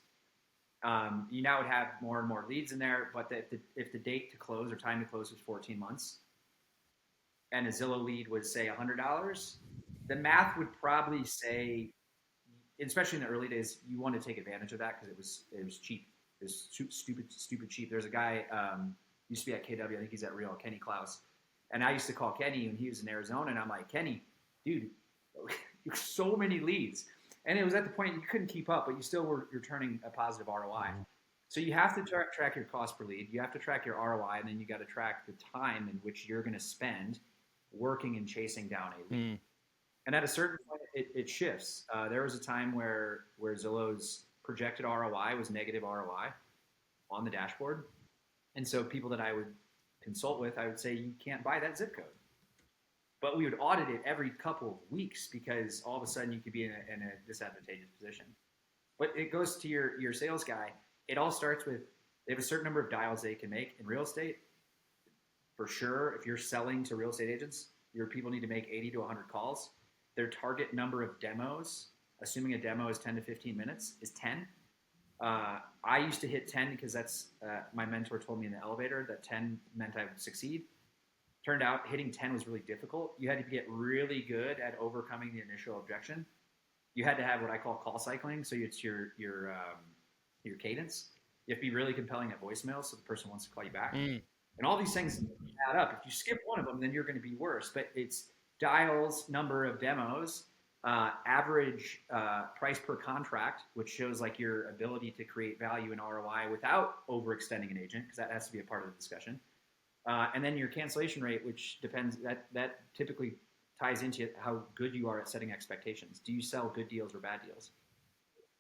You now would have more and more leads in there, but if the date to close or time to close was 14 months, and a Zillow lead was say $100, the math would probably say, especially in the early days, you want to take advantage of that because it was cheap. It was stupid cheap. There's a guy used to be at KW. I think he's at Real, Kenny Klaus, and I used to call Kenny when he was in Arizona, and I'm like, Kenny, dude, so many leads. And it was at the point you couldn't keep up, but you still were returning a positive ROI. So you have to track your cost per lead. You have to track your ROI, and then you got to track the time in which you're going to spend working and chasing down a lead. And at a certain point, it shifts. There was a time where Zillow's projected ROI was negative ROI on the dashboard. And so people that I would consult with, I would say, you can't buy that zip code. But we would audit it every couple of weeks because all of a sudden you could be in a disadvantageous position. But it goes to your sales guy. It all starts with they have a certain number of dials they can make in real estate. For sure, if you're selling to real estate agents, your people need to make 80 to 100 calls. Their target number of demos, assuming a demo is 10 to 15 minutes, is 10. I used to hit 10 because that's my mentor told me in the elevator that 10 meant I would succeed. Turned out hitting 10 was really difficult. You had to get really good at overcoming the initial objection. You had to have what I call call cycling. So it's your cadence. You have to be really compelling at voicemail so the person wants to call you back. And all these things add up. If you skip one of them, then you're going to be worse. But it's dials, number of demos, average price per contract, which shows like your ability to create value in ROI without overextending an agent, because that has to be a part of the discussion. And then your cancellation rate, which depends, that typically ties into how good you are at setting expectations. Do you sell good deals or bad deals?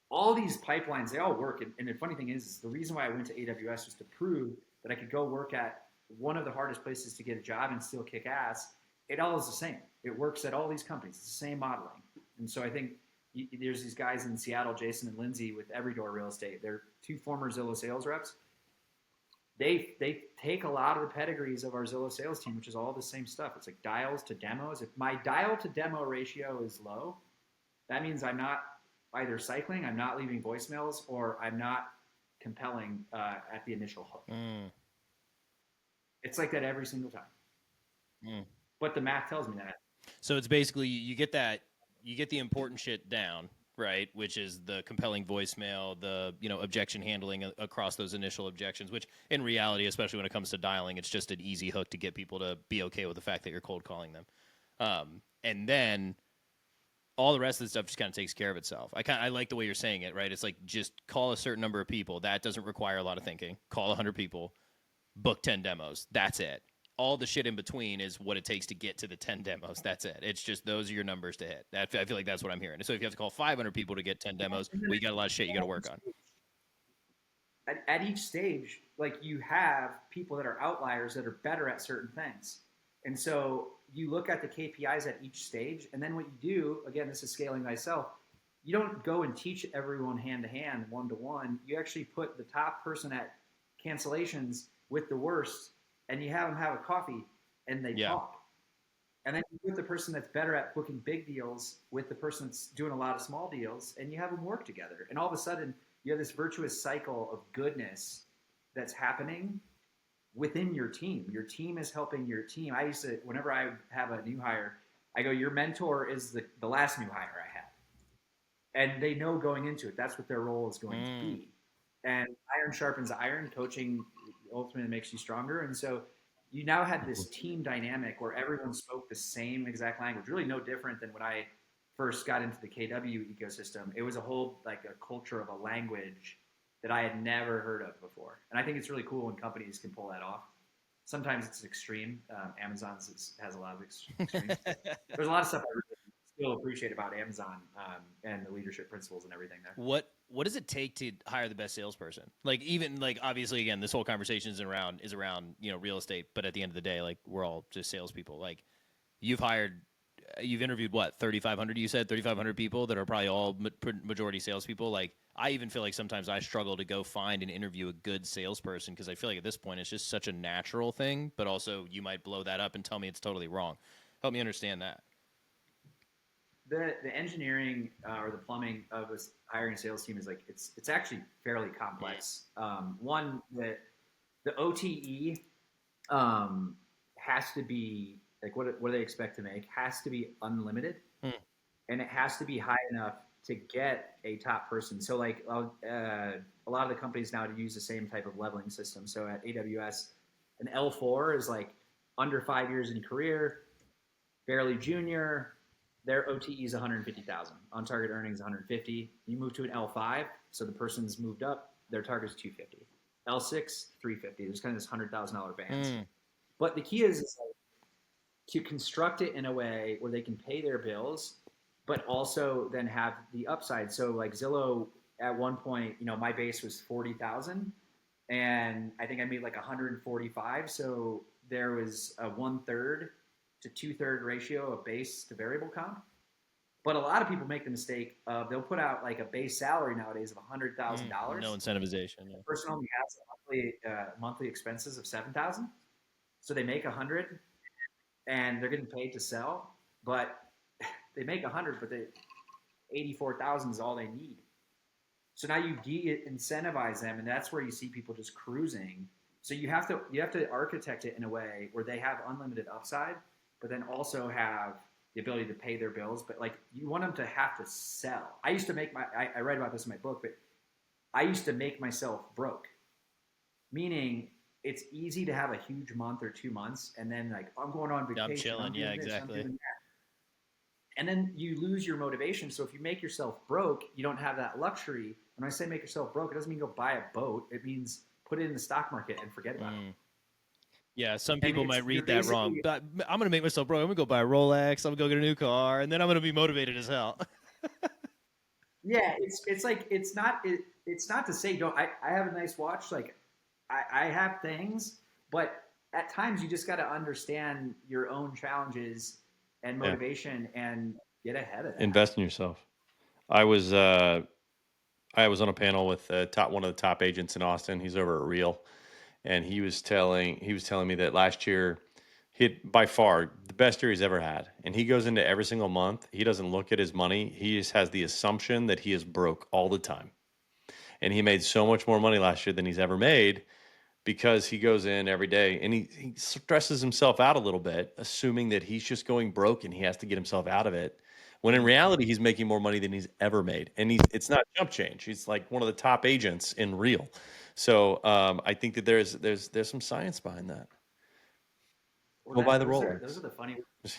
All these pipelines, they all work. And the funny thing is the reason why I went to AWS was to prove that I could go work at one of the hardest places to get a job and still kick ass. It all is the same. It works at all these companies. It's the same modeling. And so I think there's these guys in Seattle, Jason and Lindsay with Everydoor Real Estate. They're 2 former Zillow sales reps. They take a lot of the pedigrees of our Zillow sales team, which is all the same stuff. It's like dials to demos. If my dial to demo ratio is low, that means I'm not either cycling, I'm not leaving voicemails, or I'm not compelling at the initial hook. It's like that every single time. But the math tells me that. So it's basically you get the important shit down, right? Which is the compelling voicemail, the objection handling across those initial objections. Which in reality, especially when it comes to dialing, it's just an easy hook to get people to be okay with the fact that you're cold calling them, and then all the rest of the stuff just kind of takes care of itself. I like the way you're saying it, right? It's like just call a certain number of people. That doesn't require a lot of thinking. Call 100 people, book 10 demos. That's it. All the shit in between is what it takes to get to the 10 demos. That's it. It's just those are your numbers to hit. I feel like that's what I'm hearing. So if you have to call 500 people to get 10 demos, well, you got a lot of shit you got to work on. At each stage, like you have people that are outliers that are better at certain things. And so you look at the KPIs at each stage, and then what you do, again, this is scaling thyself, you don't go and teach everyone hand to hand, one to one. You actually put the top person at cancellations with the worst, and you have them have a coffee and they Yeah. talk. And then you put the person that's better at booking big deals with the person that's doing a lot of small deals, and you have them work together. And all of a sudden, you have this virtuous cycle of goodness that's happening within your team. Your team is helping your team. I used to, whenever I have a new hire, I go, your mentor is the last new hire I had. And they know going into it, that's what their role is going to be. And iron sharpens iron. Coaching ultimately makes you stronger. And so you now had this team dynamic where everyone spoke the same exact language, really no different than when I first got into the KW ecosystem. It was a whole, like a culture of a language that I had never heard of before. And I think it's really cool when companies can pull that off. Sometimes it's extreme. Amazon's has a lot of extremes. There's a lot of stuff I really still appreciate about Amazon and the leadership principles and everything there. What does it take to hire the best salesperson? Like, even like, obviously, again, this whole conversation is around real estate, but at the end of the day, like, we're all just salespeople. Like, you've interviewed what, 3,500? You said 3,500 people that are probably all majority salespeople. Like, I even feel like sometimes I struggle to go find and interview a good salesperson because I feel like at this point it's just such a natural thing. But also, you might blow that up and tell me it's totally wrong. Help me understand that. The engineering or the plumbing of this hiring sales team is like it's actually fairly complex. One, the OTE has to be like what do they expect to make has to be unlimited, and it has to be high enough to get a top person. So like a lot of the companies now use the same type of leveling system. So at AWS, an L4 is like under 5 years in career, fairly junior. Their OTE is 150,000. On target earnings 150. You move to an L5, so the person's moved up. Their target is 250. L6 350. There's kind of this $100,000 bands. But the key is like, to construct it in a way where they can pay their bills, but also then have the upside. So like Zillow, at one point, my base was 40,000, and I think I made like 145. So there was a 1/3 to 2/3 ratio of base to variable comp. But a lot of people make the mistake of they'll put out like a base salary nowadays of $100,000. No incentivization. The person only has monthly expenses of 7,000, so they make 100, and they're getting paid to sell. But they make 100, but 84,000 is all they need. So now you de-incentivize them, and that's where you see people just cruising. So you have to architect it in a way where they have unlimited upside, but then also have the ability to pay their bills. But like, you want them to have to sell. I used to make I write about this in my book, but I used to make myself broke. Meaning it's easy to have a huge month or 2 months and then like, I'm going on vacation. I'm chilling. Yeah, this, exactly. And then you lose your motivation. So if you make yourself broke, you don't have that luxury. When I say make yourself broke, it doesn't mean go buy a boat. It means put it in the stock market and forget about it. Yeah, some people might read that wrong. But I'm going to make myself broke. I'm going to go buy a Rolex. I'm going to go get a new car, and then I'm going to be motivated as hell. Yeah, it's not to say don't. I have a nice watch. Like I have things, but at times you just got to understand your own challenges and motivation and get ahead of that. Invest in yourself. I was on a panel with one of the top agents in Austin. He's over at Real, and he was telling me that last year he had by far the best year he's ever had. And he goes into every single month. He doesn't look at his money. He just has the assumption that he is broke all the time. And he made so much more money last year than he's ever made because he goes in every day and he stresses himself out a little bit, assuming that he's just going broke and he has to get himself out of it. When in reality, he's making more money than he's ever made. And it's not jump change. He's like one of the top agents in Real. So I think that there's some science behind that. Go buy the Rolex. Those are the funny ones.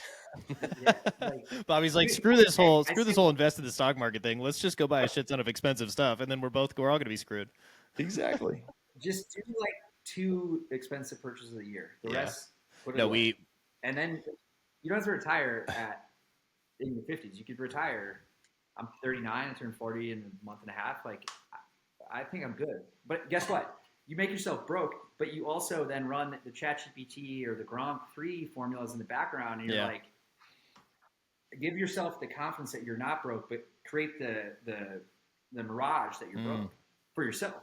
Bobby's like, screw this whole invest in the stock market thing. Let's just go buy a shit ton of expensive stuff, and then we're all going to be screwed. Exactly. Just do like 2 expensive purchases a year. The rest, put it No, away. And then you don't have to retire in your 50s. You could retire. I'm 39. I turn 40 in a month and a half. Like, I think I'm good. But guess what? You make yourself broke, but you also then run the ChatGPT or the Gronk 3 formulas in the background, and you're like, give yourself the confidence that you're not broke, but create the mirage that you're broke for yourself.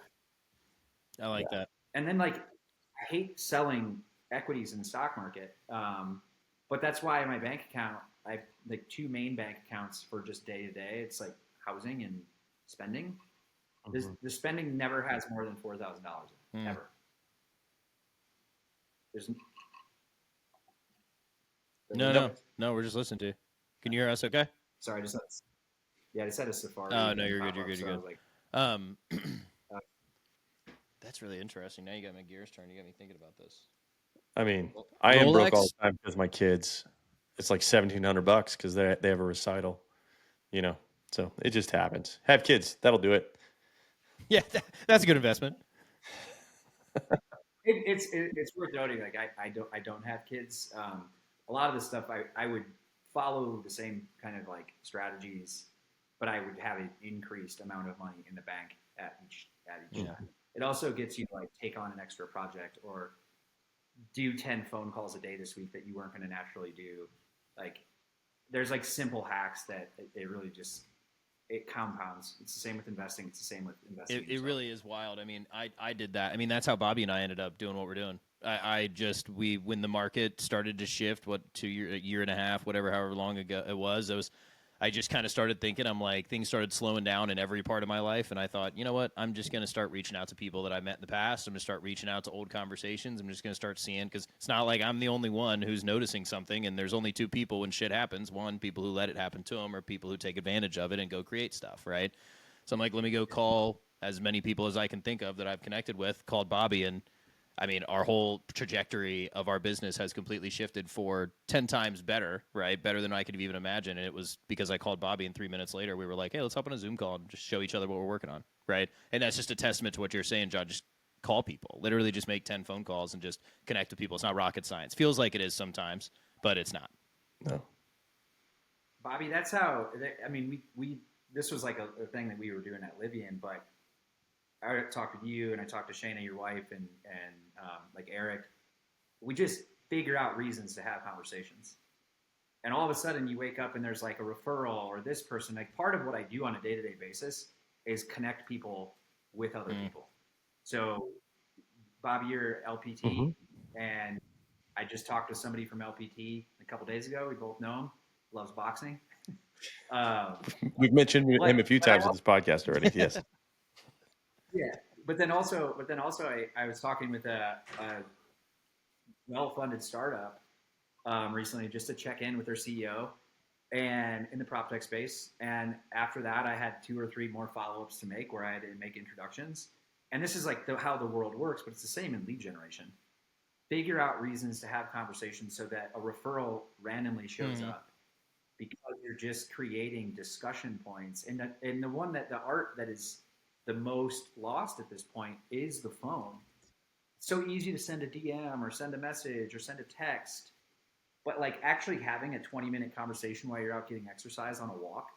I like that. And then like I hate selling equities in the stock market, but that's why my bank account I have like two main bank accounts for just day to day. It's like housing and spending. The spending never has more than $4,000 ever. There's no. We're just listening to you. Can you hear us? Okay. Sorry, I just had a Safari. Oh no, you're good. You're good. So You're I good. was like, That's really interesting. Now you got my gears turned. You got me thinking about this. I mean, I am broke all Rolex? the time because my kids. It's like $1,700 because they have a recital, you know. So it just happens. Have kids, that'll do it. Yeah, that's a good investment. it's worth noting. Like I don't have kids. A lot of the stuff I would follow the same kind of like strategies, but I would have an increased amount of money in the bank at each time. It also gets you to like take on an extra project or do 10 phone calls a day this week that you weren't going to naturally do. Like there's like simple hacks that they really just it compounds. It's the same with investing. It's the same with investing. It really is wild. I mean, I did that. I mean, that's how Bobby and I ended up doing what we're doing. When the market started to shift, a year and a half, whatever, however long ago it was, I just kind of started thinking, I'm like, things started slowing down in every part of my life. And I thought, you know what? I'm just going to start reaching out to people that I met in the past. I'm going to start reaching out to old conversations. I'm just going to start seeing, because it's not like I'm the only one who's noticing something. And there's only two people when shit happens. One, people who let it happen to them, or people who take advantage of it and go create stuff, right? So I'm like, let me go call as many people as I can think of that I've connected with, called Bobby, and I mean, our whole trajectory of our business has completely shifted for 10 times better, right? Better than I could have even imagined. And it was because I called Bobby, and 3 minutes later, we were like, hey, let's hop on a Zoom call and just show each other what we're working on, right? And that's just a testament to what you're saying, John. Just call people. Literally just make 10 phone calls and just connect with people. It's not rocket science. Feels like it is sometimes, but it's not. No. Bobby, that's how, I mean, we this was like a thing that we were doing at Livian, but I talked to you and I talked to Shayna, your wife, and like Eric. We just figure out reasons to have conversations. And all of a sudden you wake up and there's like a referral or this person. Like part of what I do on a day-to-day basis is connect people with other people. So Bobby, you're LPT, and I just talked to somebody from LPT a couple days ago. We both know him, loves boxing. We've mentioned him a few times on this podcast already. Yes. Yeah, but then also, I was talking with a well-funded startup recently just to check in with their CEO and in the prop tech space. And after that, I had 2 or 3 more follow-ups to make where I had to make introductions. And this is like how the world works, but it's the same in lead generation. Figure out reasons to have conversations so that a referral randomly shows up, because you're just creating discussion points. And the one that the art that is the most lost at this point is the phone. It's so easy to send a DM or send a message or send a text, but like actually having a 20-minute conversation while you're out getting exercise on a walk,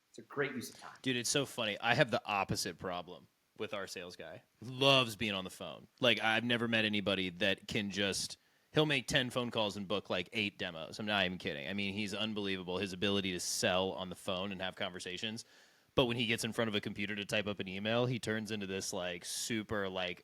it's a great use of time. Dude, it's so funny. I have the opposite problem with our sales guy. Loves being on the phone. Like, I've never met anybody that can just, he'll make 10 phone calls and book like 8 demos. I'm not even kidding. I mean, he's unbelievable. His ability to sell on the phone and have conversations. But when he gets in front of a computer to type up an email, he turns into this like super like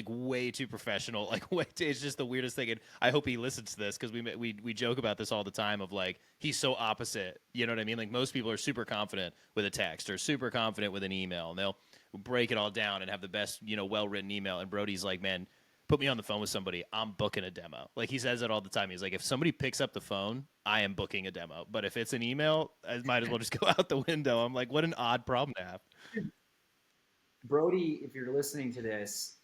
way too professional. Like it's just the weirdest thing. And I hope he listens to this, because we joke about this all the time of like, he's so opposite. You know what I mean? Like most people are super confident with a text or super confident with an email, and they'll break it all down and have the best, well-written email. And Brody's like, man, put me on the phone with somebody, I'm booking a demo. Like he says it all the time. He's like, if somebody picks up the phone, I am booking a demo. But if it's an email, I might as well just go out the window. I'm like, what an odd problem to have. Brody, if you're listening to this,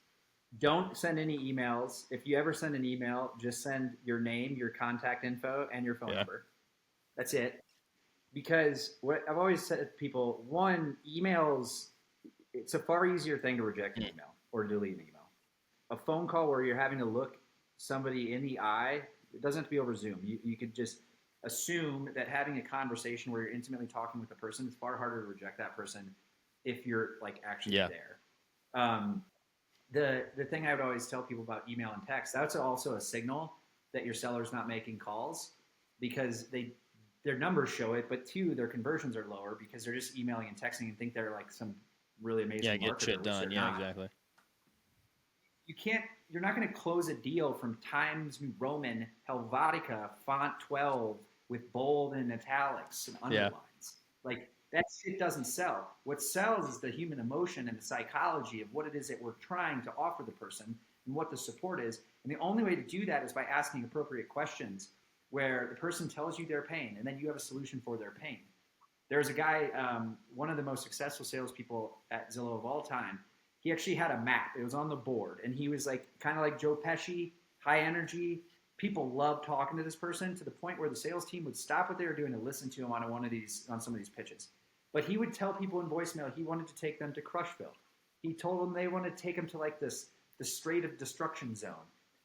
don't send any emails. If you ever send an email, just send your name, your contact info, and your phone number. That's it. Because what I've always said to people, one, emails, it's a far easier thing to reject an email or delete an email. A phone call where you're having to look somebody in the eye, it doesn't have to be over Zoom. You could just assume that having a conversation where you're intimately talking with the person, it's far harder to reject that person if you're like actually there. The thing I would always tell people about email and text, that's also a signal that your seller's not making calls, because their numbers show it, but two, their conversions are lower because they're just emailing and texting and think they're like some really amazing get marketer, shit which done. they're Yeah, not. exactly. You're not going to close a deal from Times New Roman Helvetica font 12 with bold and italics and underlines. Like that shit doesn't sell. What sells is the human emotion and the psychology of what it is that we're trying to offer the person and what the support is. And the only way to do that is by asking appropriate questions where the person tells you their pain and then you have a solution for their pain. There's a guy, one of the most successful salespeople at Zillow of all time. He actually had a map. It was on the board, and he was like kind of like Joe Pesci, high energy. People loved talking to this person to the point where the sales team would stop what they were doing to listen to him on some of these pitches. But he would tell people in voicemail he wanted to take them to Crushville. He told them they wanted to take him to like the Strait of Destruction Zone.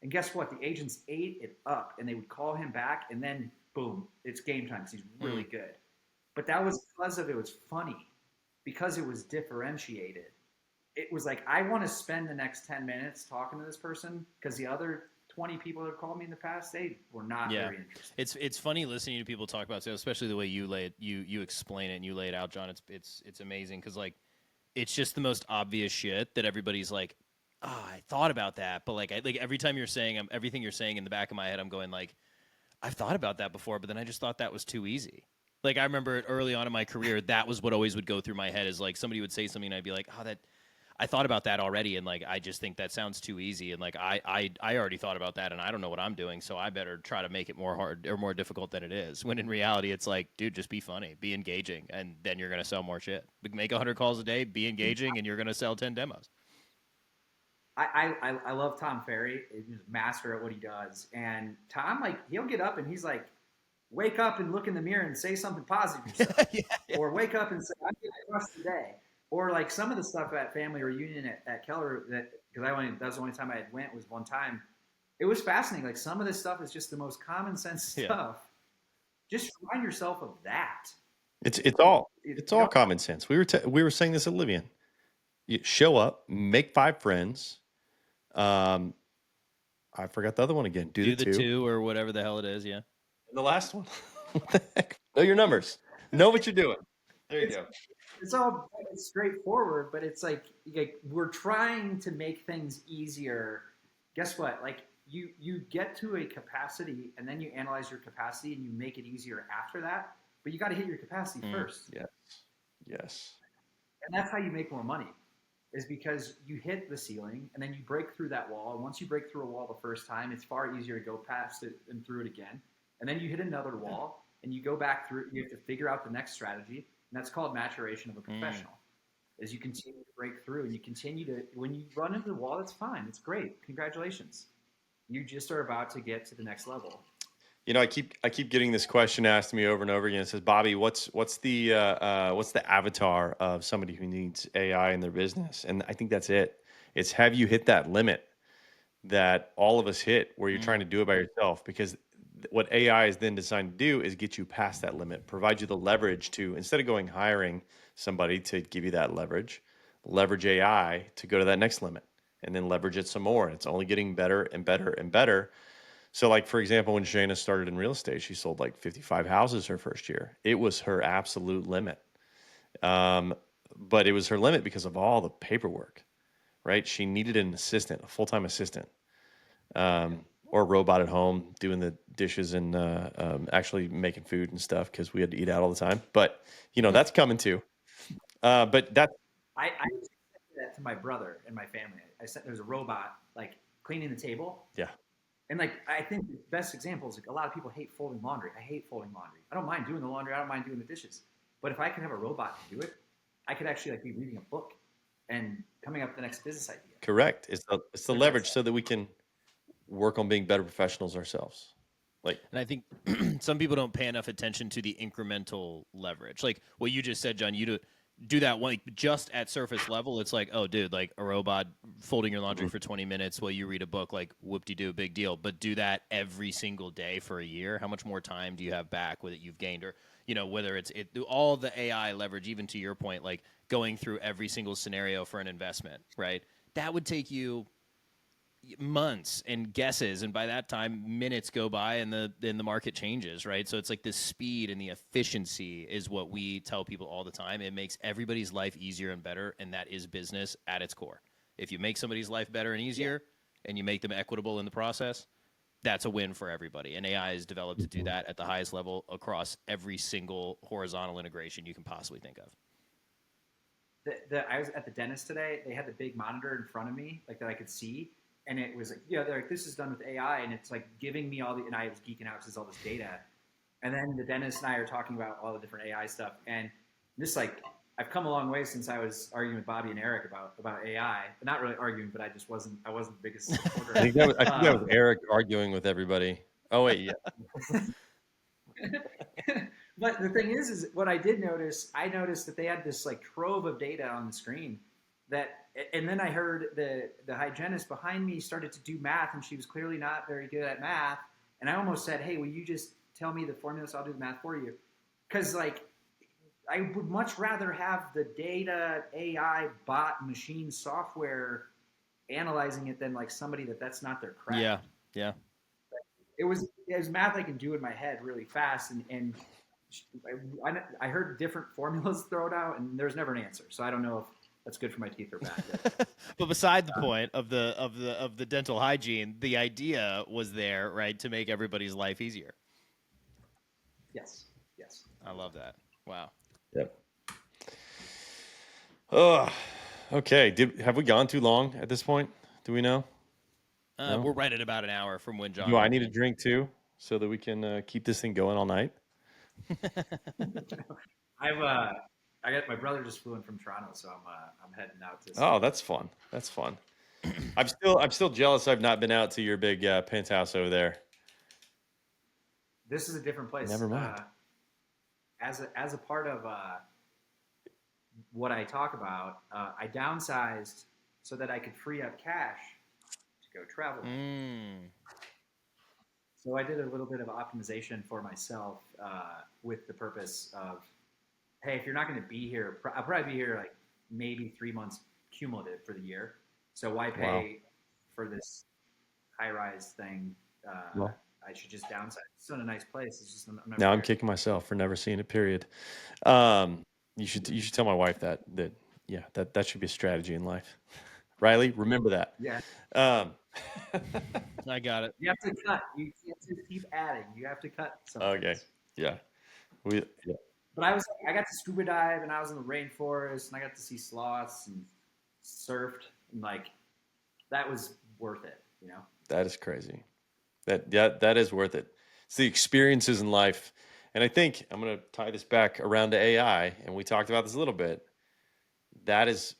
And guess what? The agents ate it up, and they would call him back, and then boom, it's game time because he's really good. But that was because it was funny, because it was differentiated. It was like, I want to spend the next 10 minutes talking to this person because the other 20 people that have called me in the past, they were not very interested. It's funny listening to people talk about sales, especially the way you explain it and you lay it out, John. It's amazing because like it's just the most obvious shit that everybody's like, I thought about that, but like every time you're saying everything you're saying in the back of my head, I'm going like, I've thought about that before, but then I just thought that was too easy. Like I remember early on in my career, that was what always would go through my head is like somebody would say something and I'd be like, I thought about that already, and like I just think that sounds too easy, and like I already thought about that, and I don't know what I'm doing, so I better try to make it more hard or more difficult than it is. When in reality, it's like, dude, just be funny, be engaging, and then you're gonna sell more shit. Make 100 calls a day, be engaging, and you're gonna sell 10 demos. I love Tom Ferry. He's a master at what he does. And Tom, like, he'll get up and he's like, wake up and look in the mirror and say something positive to yourself. Or wake up and say, I'm going to crush today. Or like some of the stuff at family reunion at Keller because that was the only time I went was one time. It was fascinating. Like some of this stuff is just the most common sense stuff. Just remind yourself of that. It's all common sense. We were saying this at Livian. You show up, make 5 friends. I forgot the other one again. Do the two or whatever the hell it is. Yeah. And the last one. What the heck? Know your numbers. Know what you're doing. There you go. It's straightforward, but it's like we're trying to make things easier. Guess what? Like you get to a capacity and then you analyze your capacity and you make it easier after that. But you got to hit your capacity first. Yes. And that's how you make more money, is because you hit the ceiling and then you break through that wall. And once you break through a wall the first time, it's far easier to go past it and through it again. And then you hit another wall and you go back through. You have to figure out the next strategy. And that's called maturation of a professional. As you continue to break through and you continue to, when you run into the wall, that's fine. It's great. Congratulations. You just are about to get to the next level. You know, I keep getting this question asked to me over and over again. It says, Bobby, what's the avatar of somebody who needs AI in their business? And I think that's it. It's, have you hit that limit that all of us hit where you're trying to do it by yourself? Because what AI is then designed to do is get you past that limit, provide you the leverage to, instead of hiring somebody to give you that leverage AI to go to that next limit and then leverage it some more. And it's only getting better and better and better. So like, for example, when Shayna started in real estate, she sold like 55 houses her first year. It was her absolute limit. But it was her limit because of all the paperwork, right? She needed an assistant, a full-time assistant. Or a robot at home doing the dishes and actually making food and stuff because we had to eat out all the time. But, that's coming too. But that's... I said that to my brother and my family. I said there's a robot, like, cleaning the table. Yeah. And, like, I think the best example is, like, a lot of people hate folding laundry. I hate folding laundry. I don't mind doing the laundry. I don't mind doing the dishes. But if I could have a robot to do it, I could actually, like, be reading a book and coming up with the next business idea. Correct. It's the leverage so that we can work on being better professionals ourselves. And I think some people don't pay enough attention to the incremental leverage. Like what you just said, John, you do that one, like just at surface level. It's like, oh, dude, like a robot folding your laundry for 20 minutes while you read a book, like whoop-de-doo, big deal. But do that every single day for a year. How much more time do you have back with it you've gained? Or, whether it's all the AI leverage, even to your point, like going through every single scenario for an investment, right? That would take you months and guesses, and by that time minutes go by and the market changes, right? So it's like the speed and the efficiency is what we tell people all the time. It makes everybody's life easier and better, and that is business at its core. If you make somebody's life better and easier and you make them equitable in the process, that's a win for everybody. And AI is developed to do that at the highest level across every single horizontal integration you can possibly think of. I was at the dentist today. They had the big monitor in front of me, like that I could see, and it was like, they're like, this is done with AI, and it's like giving me all the, and I was geeking out because it's all this data. And then the dentist and I are talking about all the different AI stuff, and just like, I've come a long way since I was arguing with Bobby and Eric about AI. Not really arguing, but I wasn't the biggest supporter. I think that was Eric arguing with everybody. Oh wait, yeah. But the thing is what I did notice, I noticed that they had this like trove of data on the screen and then I heard the hygienist behind me started to do math, and she was clearly not very good at math. And I almost said, hey, will you just tell me the formula so I'll do the math for you? Because like, I would much rather have the data AI bot machine software analyzing it than like somebody that's not their craft. Yeah. It was math I can do in my head really fast, and I heard different formulas thrown out, and there's never an answer. So I don't know if that's good for my teeth or bad. But beside the point of the dental hygiene, the idea was there, right, to make everybody's life easier. Yes. I love that. Wow. Yep. Oh, okay. Have we gone too long at this point? Do we know? No? We're right at about an hour from when Jon. Do I need a drink too, so that we can keep this thing going all night? I got my brother just flew in from Toronto, so I'm heading out to. Oh, that's fun. That's fun. I'm still jealous. I've not been out to your big penthouse over there. This is a different place. Never mind. As a part of what I talk about, I downsized so that I could free up cash to go travel. So I did a little bit of optimization for myself with the purpose of, hey, if you're not going to be here, I'll probably be here like maybe 3 months cumulative for the year. So why pay for this high-rise thing? I should just downsize. It's still in a nice place. It's just I'm kicking myself for never seeing it. Period. You should tell my wife that should be a strategy in life. Riley, remember that. Yeah. I got it. You have to cut. You can't just keep adding. You have to cut something. Okay. Yeah. But I got to scuba dive, and I was in the rainforest, and I got to see sloths and surfed, and like that was worth it, you know. That is crazy. That is worth it. It's the experiences in life. And I think I'm going to tie this back around to AI, and we talked about this a little bit. That is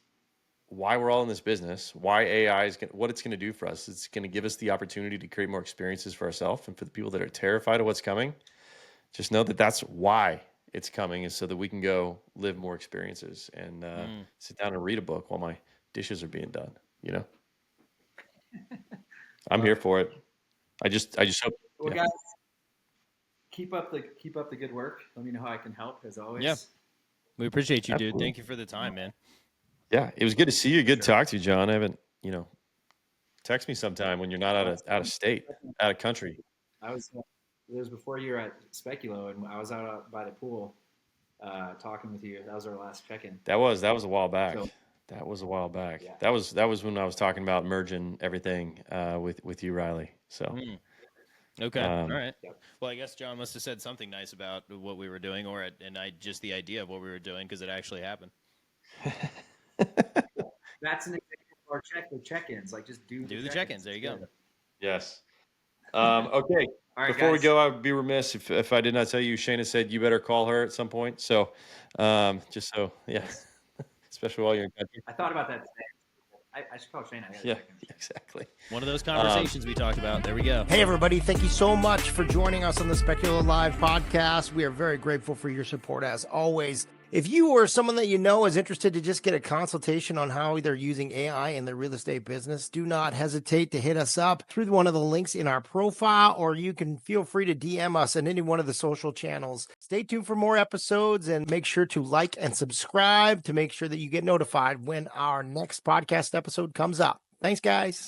why we're all in this business, why AI is what it's going to do for us. It's going to give us the opportunity to create more experiences for ourselves, and for the people that are terrified of what's coming, just know that that's why it's coming, is so that we can go live more experiences and sit down and read a book while my dishes are being done, you know. I'm here for it. I just hope. Well, guys, keep up the good work. Let me know how I can help, as always. Yeah, we appreciate you, Absolutely. dude. Thank you for the time, man. Yeah, it was good to see you. Good to talk to you, Jon. I haven't, text me sometime when you're not out of state, out of country. It was before you were at Speculo, and I was out by the pool talking with you. That was our last check-in. That was a while back. That was a while back. Yeah. That was when I was talking about merging everything with you, Riley. So. Okay. All right. Well, I guess Jon must have said something nice about what we were doing, just the idea of what we were doing, because it actually happened. That's an example of our check-ins. Like, just do the check-ins. There you go. Yes. Okay. All right, before we go, I would be remiss if I did not tell you, Shayna said you better call her at some point. So, just so, yeah, especially while you're in country. I thought about that today. I should call Shayna. Yeah, exactly. One of those conversations we talked about. There we go. Hey, everybody. Thank you so much for joining us on the Specular Live podcast. We are very grateful for your support, as always. If you or someone that you know is interested to just get a consultation on how they're using AI in their real estate business, do not hesitate to hit us up through one of the links in our profile, or you can feel free to DM us on any one of the social channels. Stay tuned for more episodes, and make sure to like and subscribe to make sure that you get notified when our next podcast episode comes up. Thanks, guys.